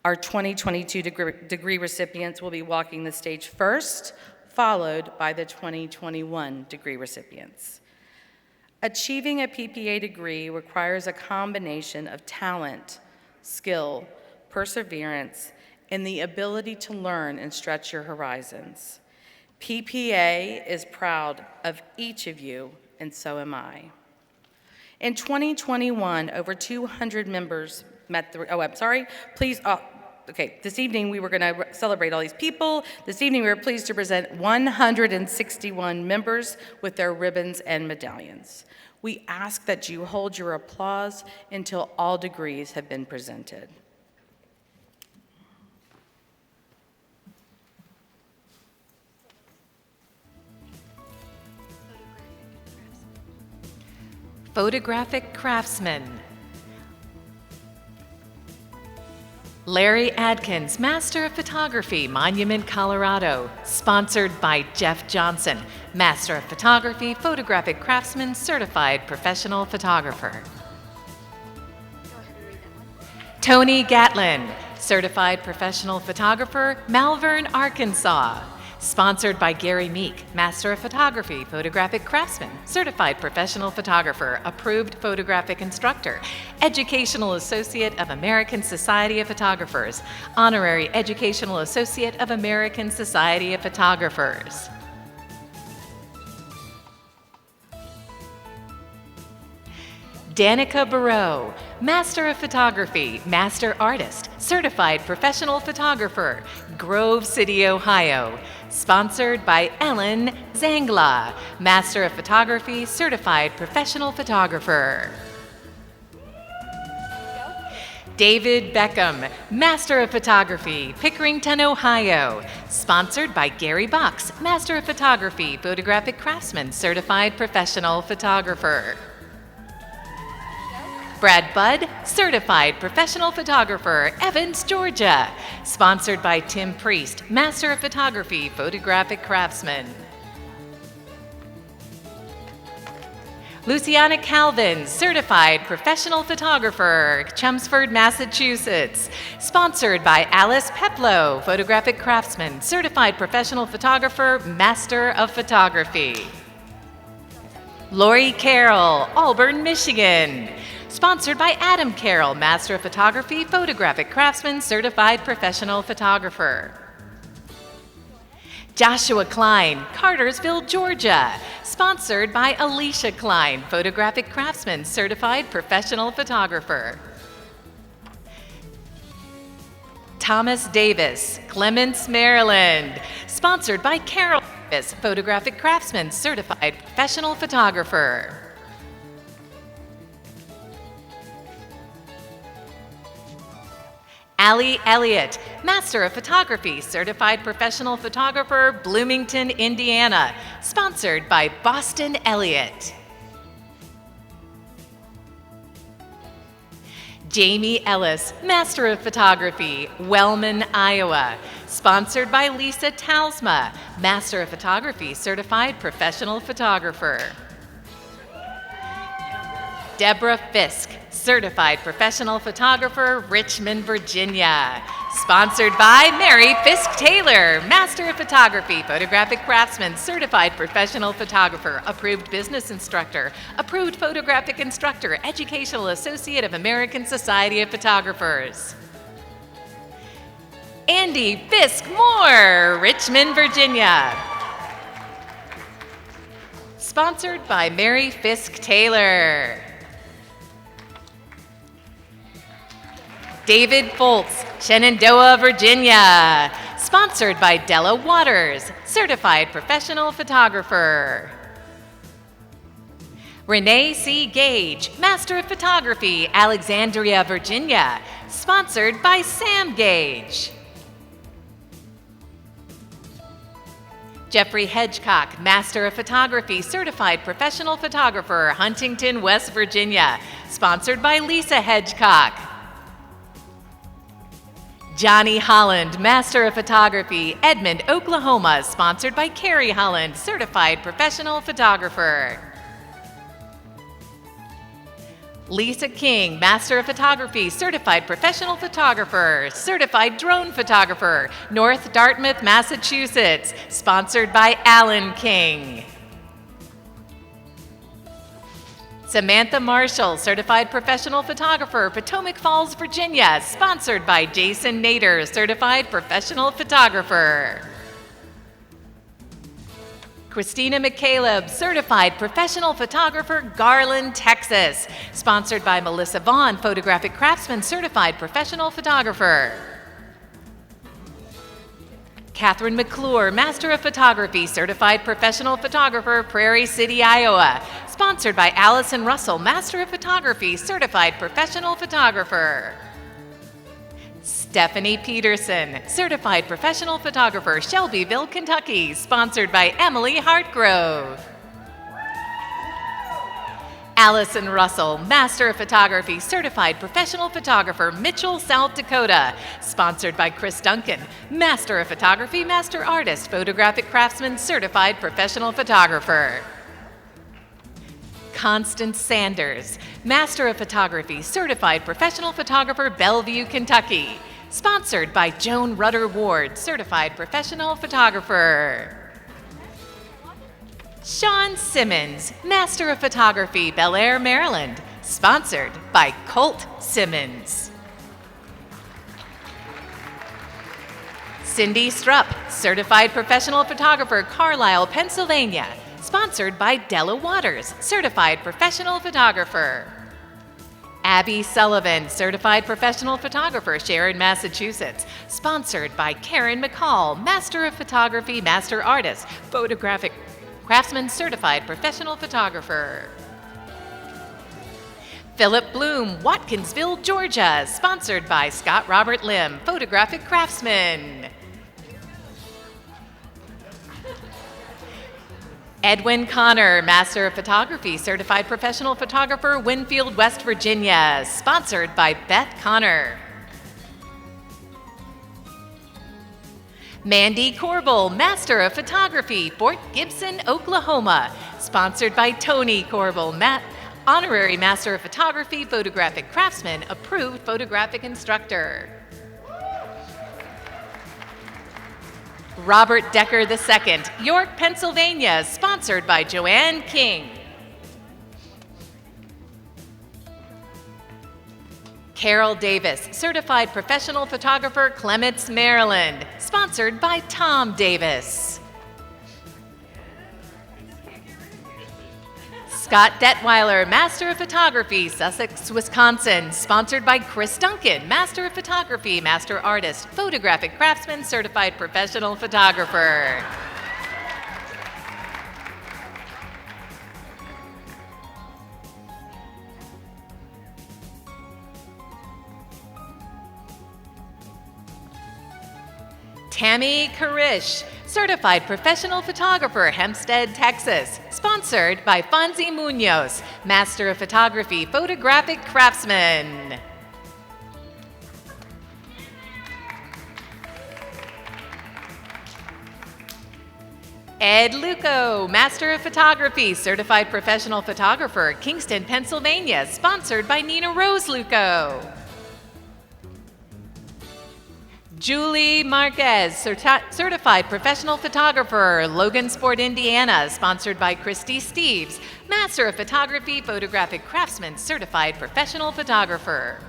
Our 2022 degree recipients will be walking the stage first, followed by the 2021 degree recipients. Achieving a PPA degree requires a combination of talent, skill, perseverance, and the ability to learn and stretch your horizons. PPA is proud of each of you, and so am I. In 2021, over 200 members met the, this evening we were going to celebrate all these people. This evening we were pleased to present 161 members with their ribbons and medallions. We ask that you hold your applause until all degrees have been presented. Photographic craftsman. Larry Adkins, Master of Photography, Monument, Colorado. Sponsored by Jeff Johnson, Master of Photography, Photographic Craftsman, Certified Professional Photographer. Tony Gatlin, Certified Professional Photographer, Malvern, Arkansas. Sponsored by Gary Meek, Master of Photography, Photographic Craftsman, Certified Professional Photographer, Approved Photographic Instructor, Educational Associate of American Society of Photographers, Honorary Educational Associate of American Society of Photographers. Danica Barreau, Master of Photography, Master Artist, Certified Professional Photographer, Grove City, Ohio. Sponsored by Ellen Zangla, Master of Photography, Certified Professional Photographer. David Beckham, Master of Photography, Pickerington, Ohio. Sponsored by Gary Box, Master of Photography, Photographic Craftsman, Certified Professional Photographer. Brad Budd, Certified Professional Photographer, Evans, Georgia. Sponsored by Tim Priest, Master of Photography, Photographic Craftsman. Luciana Calvin, Certified Professional Photographer, Chelmsford, Massachusetts. Sponsored by Alice Peplow, Photographic Craftsman, Certified Professional Photographer, Master of Photography. Lori Carroll, Auburn, Michigan. Sponsored by Adam Carroll, Master of Photography, Photographic Craftsman, Certified Professional Photographer. Joshua Klein, Cartersville, Georgia. Sponsored by Alicia Klein, Photographic Craftsman, Certified Professional Photographer. Thomas Davis, Clements, Maryland. Sponsored by Carol Davis, Photographic Craftsman, Certified Professional Photographer. Allie Elliott, Master of Photography, Certified Professional Photographer, Bloomington, Indiana. Sponsored by Boston Elliott. Jamie Ellis, Master of Photography, Wellman, Iowa. Sponsored by Lisa Talsma, Master of Photography, Certified Professional Photographer. Deborah Fisk, Certified Professional Photographer, Richmond, Virginia. Sponsored by Mary Fisk Taylor, Master of Photography, Photographic Craftsman, Certified Professional Photographer, Approved Business Instructor, Approved Photographic Instructor, Educational Associate of American Society of Photographers. Andy Fisk Moore, Richmond, Virginia. Sponsored by Mary Fisk Taylor. David Foltz, Shenandoah, Virginia. Sponsored by Della Waters, Certified Professional Photographer. Renee C. Gage, Master of Photography, Alexandria, Virginia. Sponsored by Sam Gage. Jeffrey Hedgecock, Master of Photography, Certified Professional Photographer, Huntington, West Virginia. Sponsored by Lisa Hedgecock. Johnny Holland, Master of Photography, Edmond, Oklahoma. Sponsored by Carrie Holland, Certified Professional Photographer. Lisa King, Master of Photography, Certified Professional Photographer, Certified Drone Photographer, North Dartmouth, Massachusetts. Sponsored by Alan King. Samantha Marshall, Certified Professional Photographer, Potomac Falls, Virginia. Sponsored by Jason Nader, Certified Professional Photographer. Christina McCaleb, Certified Professional Photographer, Garland, Texas. Sponsored by Melissa Vaughn, Photographic Craftsman, Certified Professional Photographer. Catherine McClure, Master of Photography, Certified Professional Photographer, Prairie City, Iowa. Sponsored by Allison Russell, Master of Photography, Certified Professional Photographer. Stephanie Peterson, Certified Professional Photographer, Shelbyville, Kentucky. Sponsored by Emily Hartgrove. Allison Russell, Master of Photography, Certified Professional Photographer, Mitchell, South Dakota. Sponsored by Chris Duncan, Master of Photography, Master Artist, Photographic Craftsman, Certified Professional Photographer. Constance Sanders, Master of Photography, Certified Professional Photographer, Bellevue, Kentucky. Sponsored by Joan Rudder Ward, Certified Professional Photographer. Sean Simmons, Master of Photography, Bel Air, Maryland. Sponsored by Colt Simmons. Cindy Strupp, Certified Professional Photographer, Carlisle, Pennsylvania. Sponsored by Della Waters, Certified Professional Photographer. Abby Sullivan, Certified Professional Photographer, Sharon, Massachusetts. Sponsored by Karen McCall, Master of Photography, Master Artist, Photographic Craftsman, Certified Professional Photographer. Philip Bloom, Watkinsville, Georgia. Sponsored by Scott Robert Lim, Photographic Craftsman. Edwin Connor, Master of Photography, Certified Professional Photographer, Winfield, West Virginia. Sponsored by Beth Connor. Mandy Corbel, Master of Photography, Fort Gibson, Oklahoma. sponsored by Tony Corbel, Honorary Master of Photography, Photographic Craftsman, Approved Photographic Instructor. Robert Decker II, York, Pennsylvania, sponsored by Joanne King. Carol Davis, Certified Professional Photographer, Clements, Maryland, sponsored by Tom Davis. Scott Detweiler, Master of Photography, Sussex, Wisconsin, sponsored by Chris Duncan, Master of Photography, Master Artist, Photographic Craftsman, Certified Professional Photographer. Tammy Karish, Certified Professional Photographer, Hempstead, Texas, sponsored by Fonzie Munoz, Master of Photography, Photographic Craftsman. Ed Luco, Master of Photography, Certified Professional Photographer, Kingston, Pennsylvania, sponsored by Nina Rose Luco. Julie Marquez, Certified Professional Photographer, Logansport, Indiana, sponsored by Christy Steves, Master of Photography, Photographic Craftsman, Certified Professional Photographer.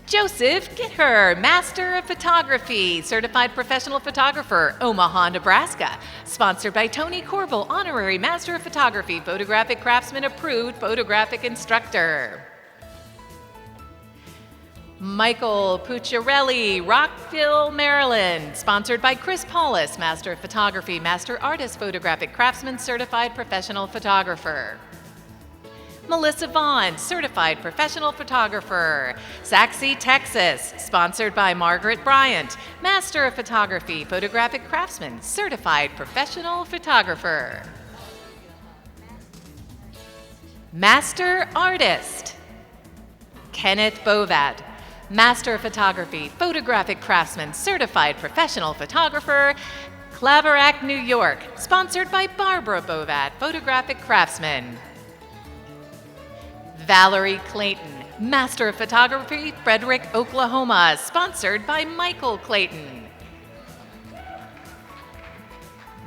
Joseph Gither, Master of Photography, Certified Professional Photographer, Omaha, Nebraska, sponsored by Tony Corbel, Honorary Master of Photography, Photographic Craftsman, Approved Photographic Instructor. Michael Pucciarelli, Rockville, Maryland, sponsored by Chris Paulus, Master of Photography, Master Artist, Photographic Craftsman, Certified Professional Photographer. Melissa Vaughn, Certified Professional Photographer, Saxe, Texas, sponsored by Margaret Bryant, Master of Photography, Photographic Craftsman, Certified Professional Photographer. Master Artist, Kenneth Bovat, Master of Photography, Photographic Craftsman, Certified Professional Photographer, Claverack, New York, sponsored by Barbara Bovat, Photographic Craftsman. Valerie Clayton, Master of Photography, Frederick, Oklahoma, sponsored by Michael Clayton.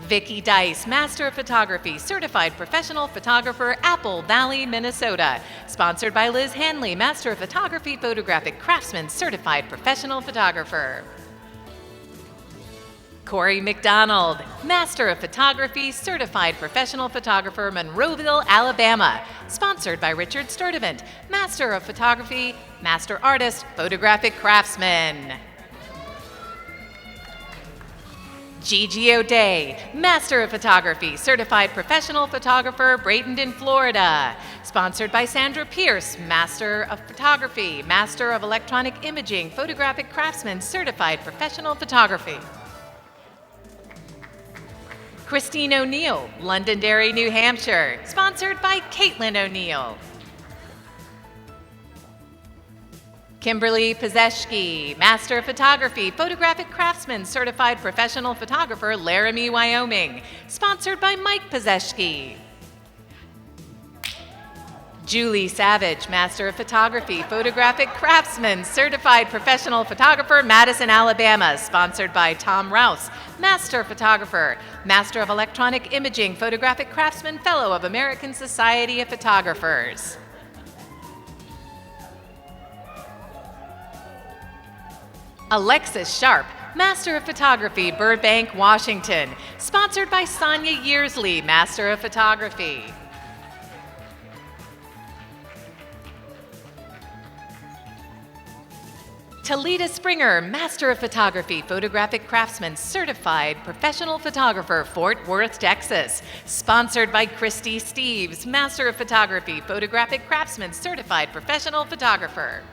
Vicki Dice, Master of Photography, Certified Professional Photographer, Apple Valley, Minnesota, sponsored by Liz Hanley, Master of Photography, Photographic Craftsman, Certified Professional Photographer. Corey McDonald, Master of Photography, Certified Professional Photographer, Monroeville, Alabama, sponsored by Richard Sturdivant, Master of Photography, Master Artist, Photographic Craftsman. Gigi O'Day, Master of Photography, Certified Professional Photographer, Bradenton, Florida, sponsored by Sandra Pierce, Master of Photography, Master of Electronic Imaging, Photographic Craftsman, Certified Professional Photography. Christine O'Neill, Londonderry, New Hampshire, sponsored by Caitlin O'Neill. Kimberly Pazeshki, Master of Photography, Photographic Craftsman, Certified Professional Photographer, Laramie, Wyoming, sponsored by Mike Pazeshki. Julie Savage, Master of Photography, Photographic Craftsman, Certified Professional Photographer, Madison, Alabama, sponsored by Tom Rouse, Master Photographer, Master of Electronic Imaging, Photographic Craftsman, Fellow of American Society of Photographers. Alexis Sharp, Master of Photography, Burbank, Washington, sponsored by Sonia Yearsley, Master of Photography. Talita Springer, Master of Photography, Photographic Craftsman, Certified Professional Photographer, Fort Worth, Texas, sponsored by Christy Steves, Master of Photography, Photographic Craftsman, Certified Professional Photographer.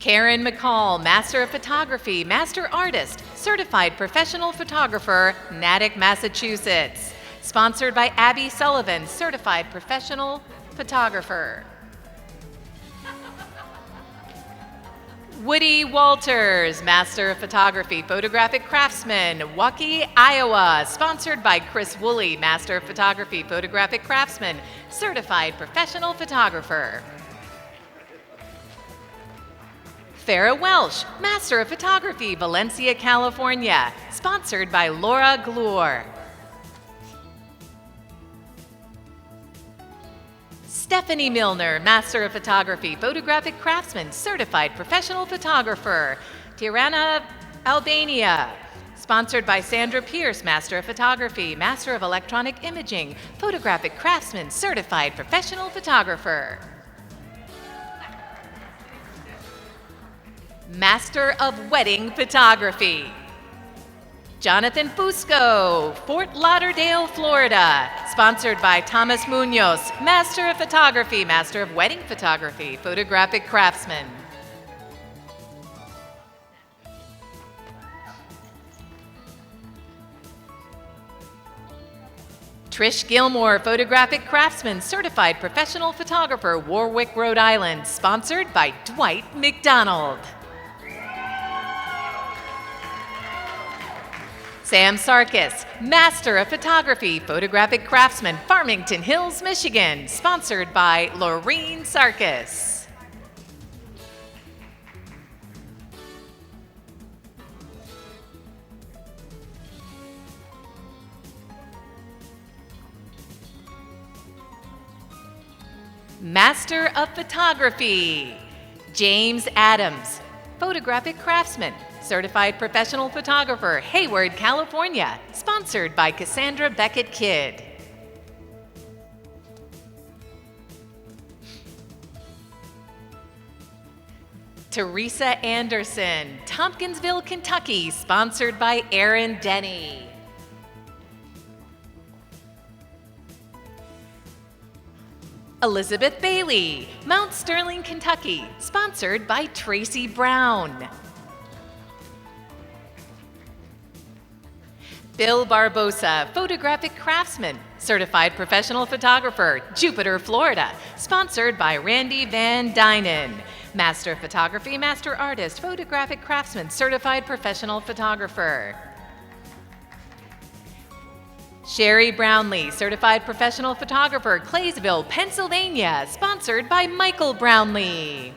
Karen McCall, Master of Photography, Master Artist, Certified Professional Photographer, Natick, Massachusetts, sponsored by Abby Sullivan, Certified Professional Photographer. Woody Walters, Master of Photography, Photographic Craftsman, Waukee, Iowa, sponsored by Chris Woolley, Master of Photography, Photographic Craftsman, Certified Professional Photographer. Farrah Welsh, Master of Photography, Valencia, California, sponsored by Laura Glure. Stephanie Milner, Master of Photography, Photographic Craftsman, Certified Professional Photographer, Tirana, Albania, sponsored by Sandra Pierce, Master of Photography, Master of Electronic Imaging, Photographic Craftsman, Certified Professional Photographer. Master of Wedding Photography, Jonathan Fusco, Fort Lauderdale, Florida, sponsored by Thomas Munoz, Master of Photography, Master of Wedding Photography, Photographic Craftsman. Trish Gilmore, Photographic Craftsman, Certified Professional Photographer, Warwick, Rhode Island, sponsored by Dwight McDonald. Sam Sarkis, Master of Photography, Photographic Craftsman, Farmington Hills, Michigan, sponsored by Laureen Sarkis. Master of Photography, James Adams, Photographic Craftsman, Certified Professional Photographer, Hayward, California, sponsored by Cassandra Beckett Kidd. Teresa Anderson, Tompkinsville, Kentucky, sponsored by Aaron Denny. Elizabeth Bailey, Mount Sterling, Kentucky, sponsored by Tracy Brown. Bill Barbosa, Photographic Craftsman, Certified Professional Photographer, Jupiter, Florida, sponsored by Randy Van Dynen. Master of Photography, Master Artist, Photographic Craftsman, Certified Professional Photographer. Sherry Brownlee, Certified Professional Photographer, Claysville, Pennsylvania, sponsored by Michael Brownlee.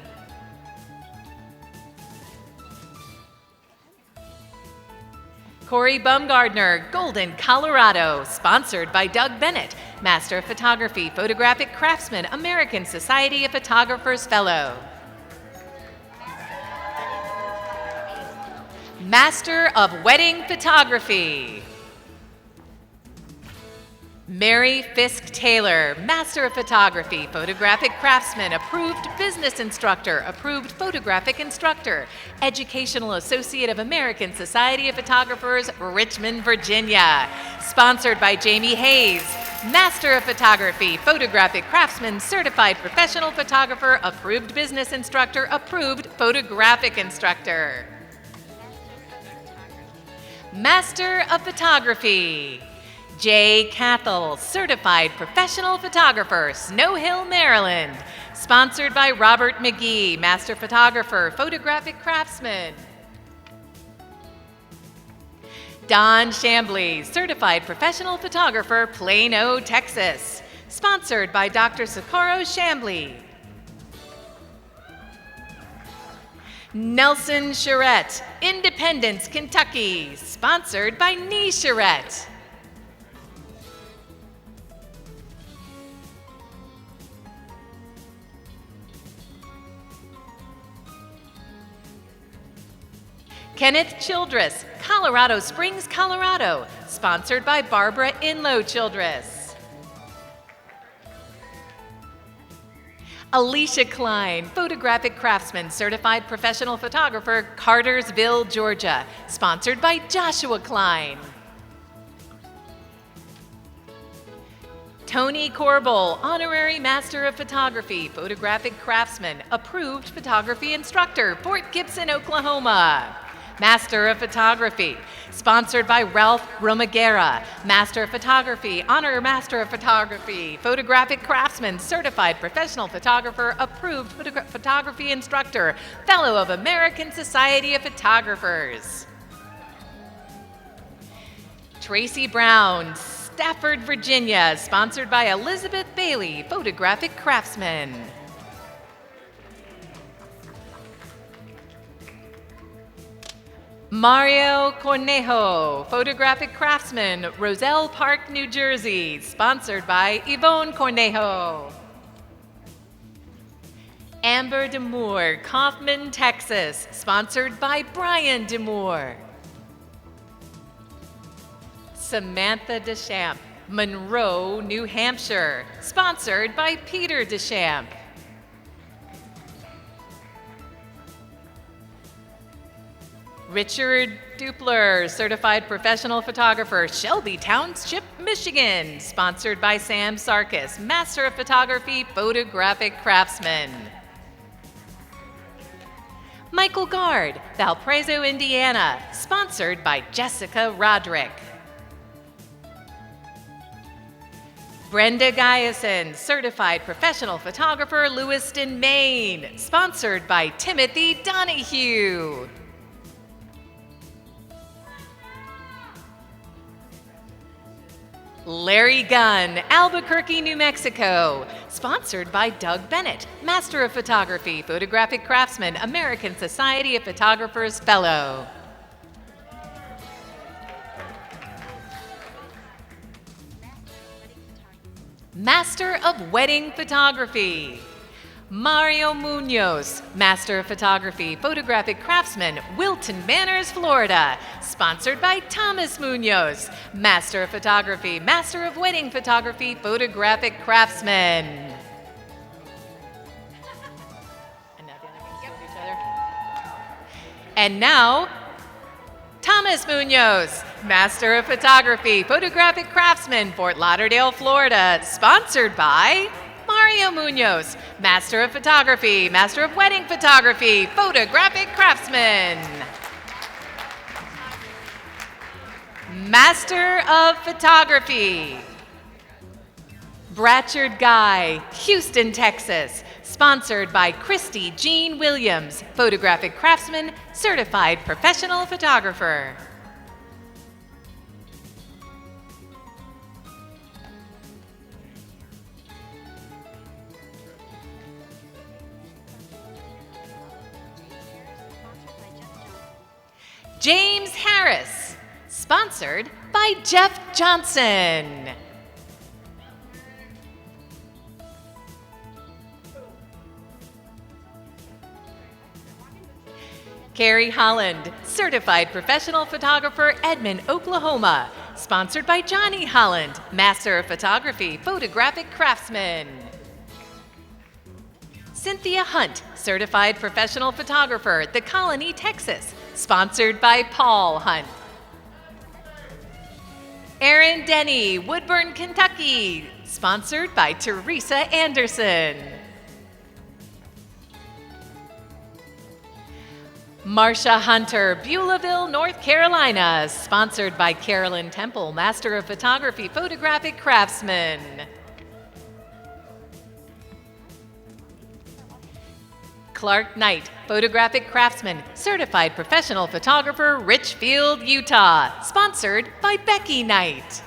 Corey Bumgardner, Golden, Colorado, sponsored by Doug Bennett, Master of Photography, Photographic Craftsman, American Society of Photographers Fellow. Master of Wedding Photography, Mary Fisk Taylor, Master of Photography, Photographic Craftsman, Approved Business Instructor, Approved Photographic Instructor, Educational Associate of American Society of Photographers, Richmond, Virginia. Sponsored by Jamie Hayes, Master of Photography, Photographic Craftsman, Certified Professional Photographer, Approved Business Instructor, Approved Photographic Instructor. Master of Photography, Jay Cathell, Certified Professional Photographer, Snow Hill, Maryland. Sponsored by Robert McGee, Master Photographer, Photographic Craftsman. Don Chambly, Certified Professional Photographer, Plano, Texas. Sponsored by Dr. Socorro Chambly. Nelson Charette, Independence, Kentucky. Sponsored by Nee Charette. Kenneth Childress, Colorado Springs, Colorado, sponsored by Barbara Inlow Childress. Alicia Klein, Photographic Craftsman, Certified Professional Photographer, Cartersville, Georgia, sponsored by Joshua Klein. Tony Corbel, Honorary Master of Photography, Photographic Craftsman, Approved Photography Instructor, Fort Gibson, Oklahoma. Master of Photography. Sponsored by Ralph Romagera, Master of Photography, Honor Master of Photography, Photographic Craftsman, Certified Professional Photographer, Approved Photography Instructor, Fellow of American Society of Photographers. Tracy Brown, Stafford, Virginia, sponsored by Elizabeth Bailey, Photographic Craftsman. Mario Cornejo, Photographic Craftsman, Roselle Park, New Jersey, sponsored by Yvonne Cornejo. Amber Demore, Kaufman, Texas, sponsored by Brian Demore. Samantha Deschamps, Monroe, New Hampshire, sponsored by Peter Deschamps. Richard Dupler, Certified Professional Photographer, Shelby Township, Michigan, sponsored by Sam Sarkis, Master of Photography, Photographic Craftsman. Michael Gard, Valparaiso, Indiana, sponsored by Jessica Roderick. Brenda Guyson, Certified Professional Photographer, Lewiston, Maine, sponsored by Timothy Donahue. Larry Gunn, Albuquerque, New Mexico, sponsored by Doug Bennett, Master of Photography, Photographic Craftsman, American Society of Photographers Fellow. Master of Wedding Photography, Mario Munoz, Master of Photography, Photographic Craftsman, Wilton Manors, Florida, sponsored by Thomas Munoz, Master of Photography, Master of Wedding Photography, Photographic Craftsman. And now the other ones go to each other. And now, Thomas Munoz, Master of Photography, Photographic Craftsman, Fort Lauderdale, Florida, sponsored by Mario Munoz, Master of Photography, Master of Wedding Photography, Photographic Craftsman. Master of Photography, Bratchard Guy, Houston, Texas, sponsored by Christy Jean Williams, Photographic Craftsman, Certified Professional Photographer. James Harris, sponsored by Jeff Johnson. Carrie Holland, Certified Professional Photographer, Edmond, Oklahoma, sponsored by Johnny Holland, Master of Photography, Photographic Craftsman. Cynthia Hunt, Certified Professional Photographer, The Colony, Texas, sponsored by Paul Hunt. Erin Denny, Woodburn, Kentucky, sponsored by Teresa Anderson. Marsha Hunter, Beulahville, North Carolina, sponsored by Carolyn Temple, Master of Photography, Photographic Craftsman. Clark Knight, Photographic Craftsman, Certified Professional Photographer, Richfield, Utah, sponsored by Becky Knight.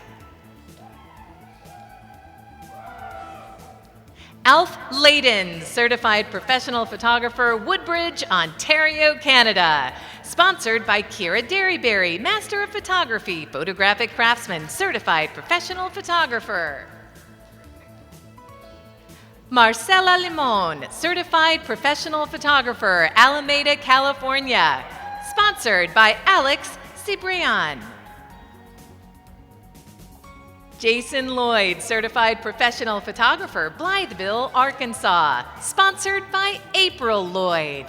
Alf Layden, Certified Professional Photographer, Woodbridge, Ontario, Canada, sponsored by Kira Derryberry, Master of Photography, Photographic Craftsman, Certified Professional Photographer. Marcela Limon, Certified Professional Photographer, Alameda, California, sponsored by Alex Cibrian. Jason Lloyd, Certified Professional Photographer, Blytheville, Arkansas, sponsored by April Lloyd.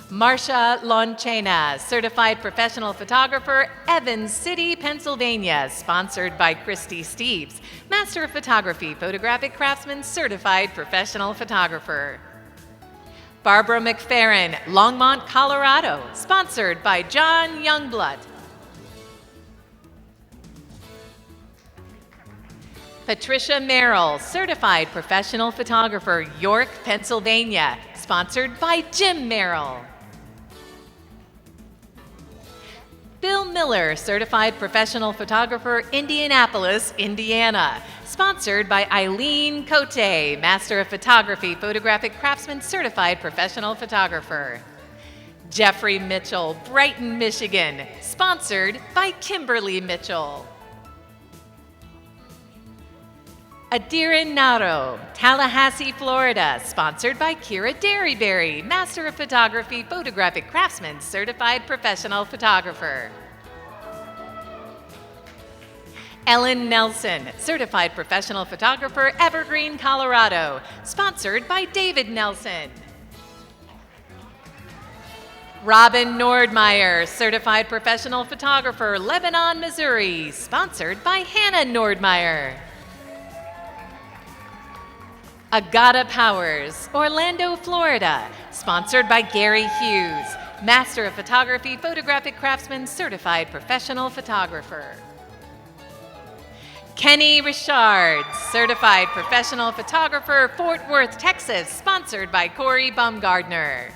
Marcia Lonchena, Certified Professional Photographer, Evans City, Pennsylvania, sponsored by Christy Steeves, Master of Photography, Photographic Craftsman, Certified Professional Photographer. Barbara McFerrin, Longmont, Colorado, sponsored by John Youngblood. Patricia Merrill, Certified Professional Photographer, York, Pennsylvania, sponsored by Jim Merrill. Bill Miller, Certified Professional Photographer, Indianapolis, Indiana, sponsored by Eileen Cote, Master of Photography, Photographic Craftsman, Certified Professional Photographer. Jeffrey Mitchell, Brighton, Michigan, sponsored by Kimberly Mitchell. Adiran Naro, Tallahassee, Florida, sponsored by Kira Derryberry, Master of Photography, Photographic Craftsman, Certified Professional Photographer. Ellen Nelson, Certified Professional Photographer, Evergreen, Colorado, sponsored by David Nelson. Robin Nordmeyer, Certified Professional Photographer, Lebanon, Missouri, sponsored by Hannah Nordmeyer. Agata Powers, Orlando, Florida, sponsored by Gary Hughes, Master of Photography, Photographic Craftsman, Certified Professional Photographer. Kenny Richard, Certified Professional Photographer, Fort Worth, Texas, sponsored by Corey Baumgardner.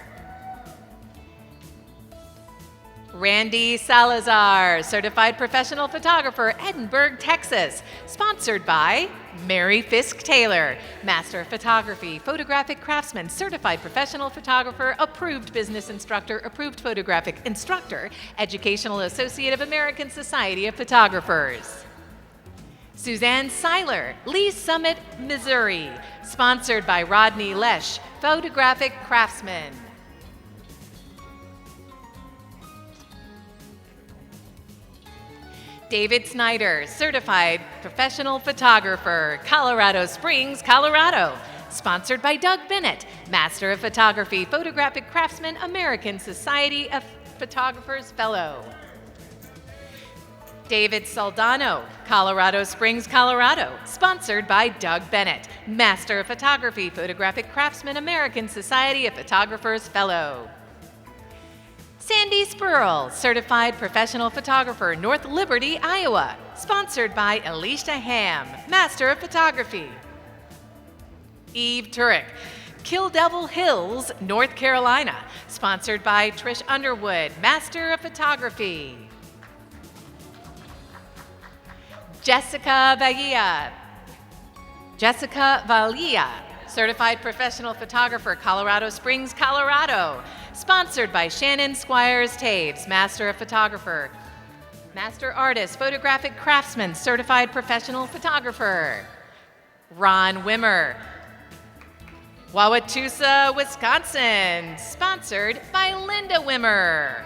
Randy Salazar, Certified Professional Photographer, Edinburgh, Texas, sponsored by Mary Fisk Taylor, Master of Photography, Photographic Craftsman, Certified Professional Photographer, Approved Business Instructor, Approved Photographic Instructor, Educational Associate of American Society of Photographers. Suzanne Seiler, Lee Summit, Missouri, sponsored by Rodney Lesh, Photographic Craftsman. David Snyder, Certified Professional Photographer, Colorado Springs, Colorado, sponsored by Doug Bennett, Master of Photography, Photographic Craftsman, American Society of Photographers Fellow. David Soldano, Colorado Springs, Colorado, sponsored by Doug Bennett, Master of Photography, Photographic Craftsman, American Society of Photographers Fellow. Sandy Spurl, Certified Professional Photographer, North Liberty, Iowa, sponsored by Alicia Ham, Master of Photography. Eve Turek, Kill Devil Hills, North Carolina, sponsored by Trish Underwood, Master of Photography. Jessica Valia, Certified Professional Photographer, Colorado Springs, Colorado, sponsored by Shannon Squires Taves, Master of Photographer. Master Artist, Photographic Craftsman, Certified Professional Photographer. Ron Wimmer, Wauwatosa, Wisconsin, sponsored by Linda Wimmer.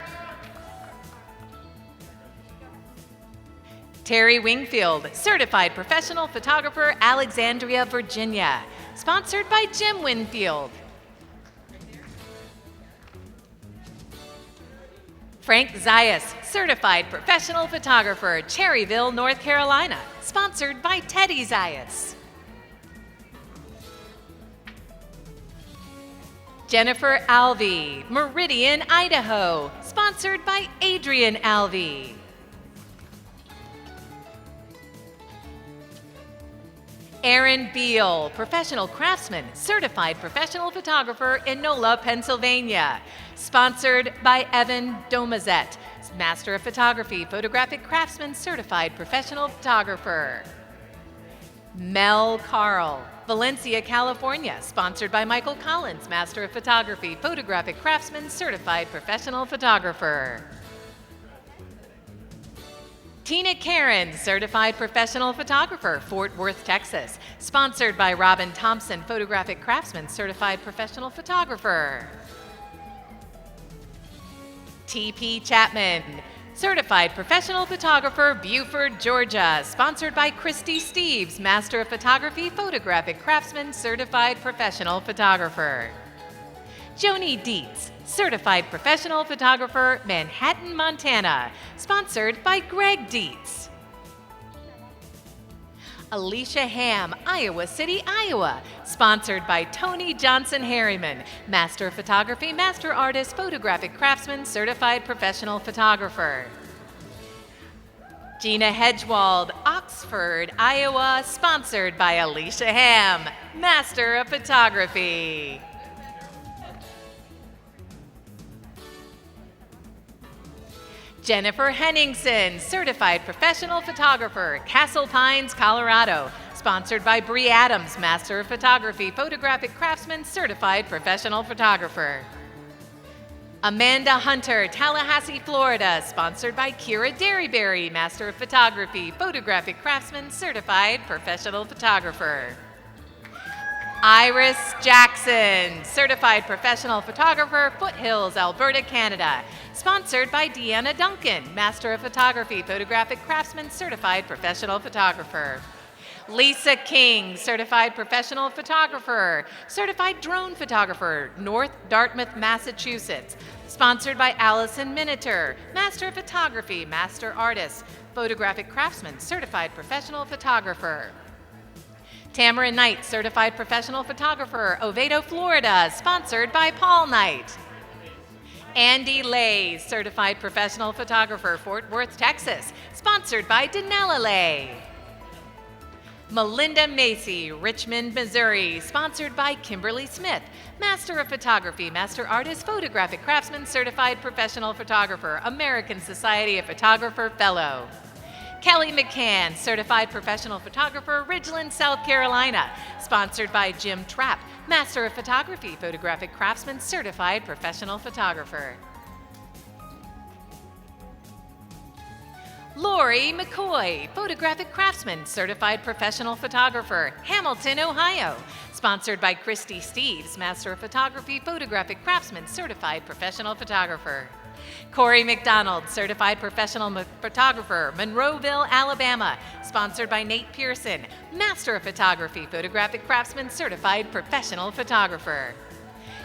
Terry Wingfield, Certified Professional Photographer, Alexandria, Virginia, sponsored by Jim Winfield. Frank Zayas, Certified Professional Photographer, Cherryville, North Carolina, sponsored by Teddy Zayas. Jennifer Alvey, Meridian, Idaho, sponsored by Adrian Alvey. Aaron Beal, Professional Craftsman, Certified Professional Photographer in NOLA, Pennsylvania, sponsored by Evan Domazet, Master of Photography, Photographic Craftsman, Certified Professional Photographer. Mel Carl, Valencia, California, sponsored by Michael Collins, Master of Photography, Photographic Craftsman, Certified Professional Photographer. Tina Karen, Certified Professional Photographer, Fort Worth, Texas, sponsored by Robin Thompson, Photographic Craftsman, Certified Professional Photographer. T.P. Chapman, Certified Professional Photographer, Buford, Georgia, sponsored by Christy Steves, Master of Photography, Photographic Craftsman, Certified Professional Photographer. Joni Dietz, Certified Professional Photographer, Manhattan, Montana, sponsored by Greg Dietz. Alicia Ham, Iowa City, Iowa. Sponsored by Tony Johnson Harriman, Master of Photography, Master Artist, Photographic Craftsman, Certified Professional Photographer. Gina Hedgewald, Oxford, Iowa. Sponsored by Alicia Ham, Master of Photography. Jennifer Henningsen, Certified Professional Photographer, Castle Pines, Colorado. Sponsored by Bree Adams, Master of Photography, Photographic Craftsman, Certified Professional Photographer. Amanda Hunter, Tallahassee, Florida. Sponsored by Kira Derryberry, Master of Photography, Photographic Craftsman, Certified Professional Photographer. Iris Jackson, Certified Professional Photographer, Foothills, Alberta, Canada. Sponsored by Deanna Duncan, Master of Photography, Photographic Craftsman, Certified Professional Photographer. Lisa King, Certified Professional Photographer, Certified Drone Photographer, North Dartmouth, Massachusetts. Sponsored by Allison Miniter, Master of Photography, Master Artist, Photographic Craftsman, Certified Professional Photographer. Tamara Knight, Certified Professional Photographer, Oviedo, Florida. Sponsored by Paul Knight. Andy Lay, Certified Professional Photographer, Fort Worth, Texas. Sponsored by Danella Lay. Melinda Macy, Richmond, Missouri. Sponsored by Kimberly Smith, Master of Photography, Master Artist, Photographic Craftsman, Certified Professional Photographer, American Society of Photographer Fellow. Kelly McCann, Certified Professional Photographer, Ridgeland, South Carolina. Sponsored by Jim Trapp, Master of Photography, Photographic Craftsman, Certified Professional Photographer. Lori McCoy, Photographic Craftsman, Certified Professional Photographer, Hamilton, Ohio. Sponsored by Christy Steeves, Master of Photography, Photographic Craftsman, Certified Professional Photographer. Corey McDonald, Certified Professional Photographer, Monroeville, Alabama. Sponsored by Nate Pearson, Master of Photography, Photographic Craftsman, Certified Professional Photographer.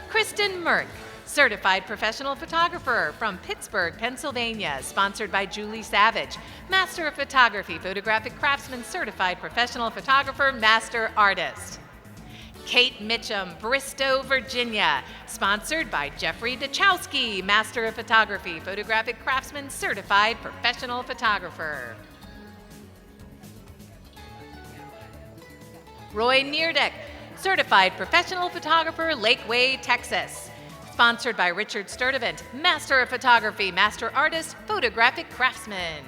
Kristen Merck, Certified Professional Photographer from Pittsburgh, Pennsylvania. Sponsored by Julie Savage, Master of Photography, Photographic Craftsman, Certified Professional Photographer, Master Artist. Kate Mitchum, Bristow, Virginia. Sponsored by Jeffrey Dachowski, Master of Photography, Photographic Craftsman, Certified Professional Photographer. Roy Neerdeck, Certified Professional Photographer, Lakeway, Texas. Sponsored by Richard Sturdivant, Master of Photography, Master Artist, Photographic Craftsman.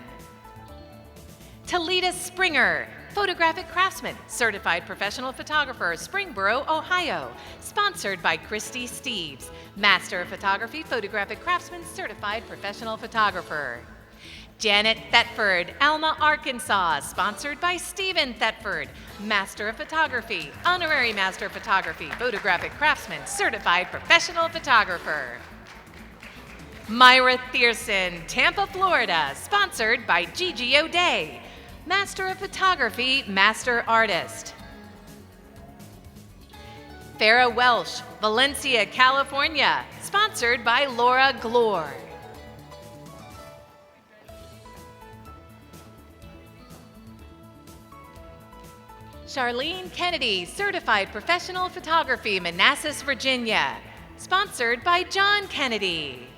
Talita Springer, Photographic Craftsman, Certified Professional Photographer, Springboro, Ohio. Sponsored by Christy Steeves, Master of Photography, Photographic Craftsman, Certified Professional Photographer. Janet Thetford, Alma, Arkansas. Sponsored by Stephen Thetford, Master of Photography, Honorary Master of Photography, Photographic Craftsman, Certified Professional Photographer. Myra Thierson, Tampa, Florida. Sponsored by Gigi O'Day, Master of Photography, Master Artist. Farah Welsh, Valencia, California. Sponsored by Laura Glore. Charlene Kennedy, Certified Professional Photography, Manassas, Virginia. Sponsored by John Kennedy.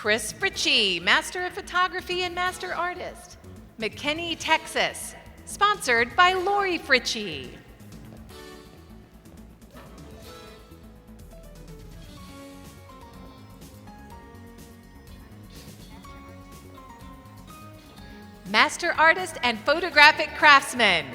Chris Fritchie, Master of Photography and Master Artist, McKinney, Texas. Sponsored by Lori Fritchie. Master Artist and Photographic Craftsman.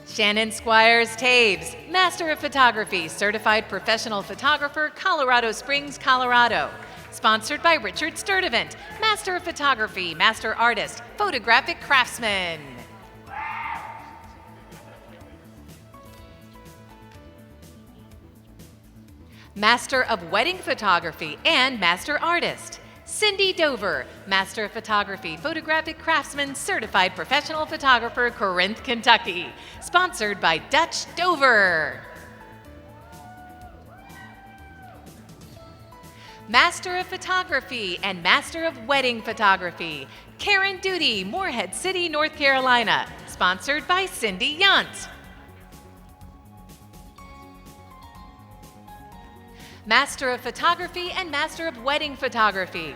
Shannon Squires Taves, Master of Photography, Certified Professional Photographer, Colorado Springs, Colorado. Sponsored by Richard Sturdivant, Master of Photography, Master Artist, Photographic Craftsman. Master of Wedding Photography and Master Artist, Cindy Dover, Master of Photography, Photographic Craftsman, Certified Professional Photographer, Corinth, Kentucky. Sponsored by Dutch Dover. Master of Photography and Master of Wedding Photography, Karen Duty, Morehead City, North Carolina, sponsored by Cindy Yunt. Master of Photography and Master of Wedding Photography,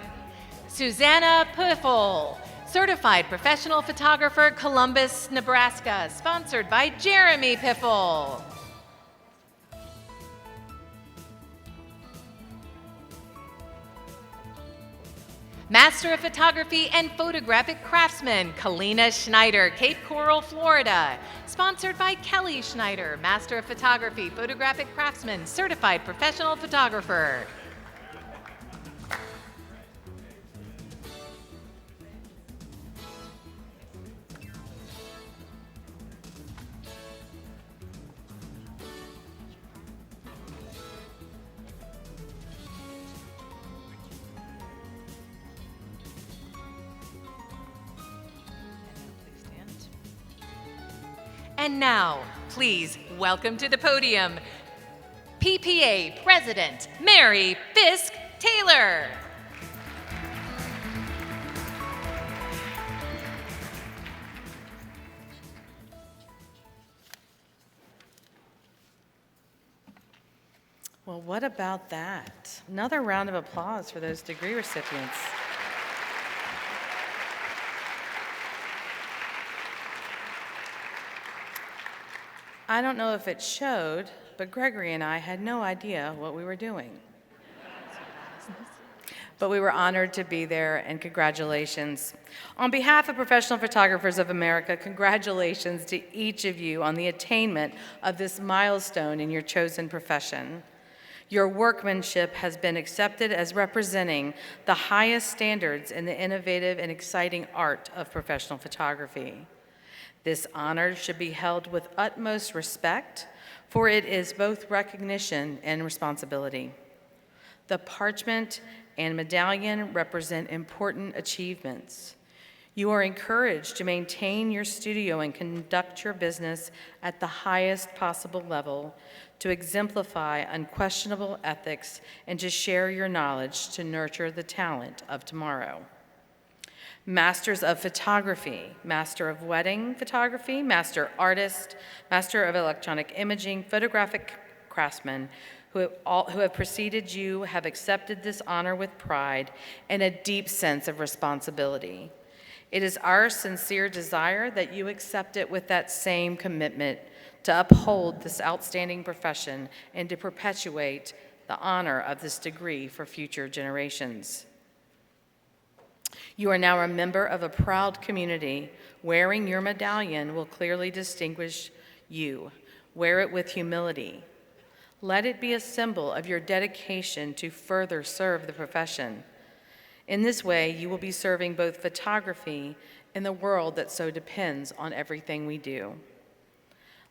Susanna Piffle, Certified Professional Photographer, Columbus, Nebraska, sponsored by Jeremy Piffle. Master of Photography and Photographic Craftsman, Kalina Schneider, Cape Coral, Florida. Sponsored by Kelly Schneider, Master of Photography, Photographic Craftsman, Certified Professional Photographer. And now, please welcome to the podium, PPA President Mary Fisk Taylor. Well, what about that? Another round of applause for those degree recipients. I don't know if it showed, but Gregory and I had no idea what we were doing. But we were honored to be there, and congratulations. On behalf of Professional Photographers of America, congratulations to each of you on the attainment of this milestone in your chosen profession. Your workmanship has been accepted as representing the highest standards in the innovative and exciting art of professional photography. This honor should be held with utmost respect, for it is both recognition and responsibility. The parchment and medallion represent important achievements. You are encouraged to maintain your studio and conduct your business at the highest possible level, to exemplify unquestionable ethics, and to share your knowledge to nurture the talent of tomorrow. Masters of Photography, Master of Wedding Photography, Master Artist, Master of Electronic Imaging, Photographic Craftsmen, who have preceded you have accepted this honor with pride and a deep sense of responsibility. It is our sincere desire that you accept it with that same commitment to uphold this outstanding profession and to perpetuate the honor of this degree for future generations. You are now a member of a proud community. Wearing your medallion will clearly distinguish you. Wear it with humility. Let it be a symbol of your dedication to further serve the profession. In this way, you will be serving both photography and the world that so depends on everything we do.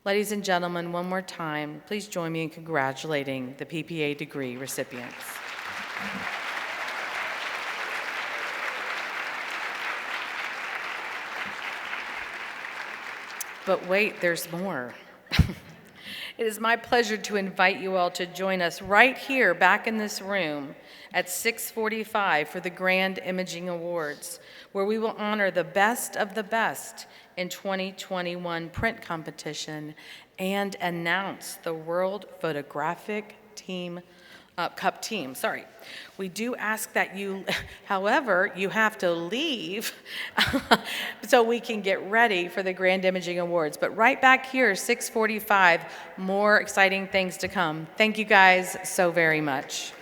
Ladies and gentlemen, one more time, please join me in congratulating the PPA degree recipients. But wait, there's more. It is my pleasure to invite you all to join us right here, back in this room, at 6:45 for the Grand Imaging Awards, where we will honor the best of the best in 2021 print competition and announce the World Photographic Cup team. We do ask that you, however, you have to leave so we can get ready for the Grand Imaging Awards. But right back here, 6:45, more exciting things to come. Thank you guys so very much.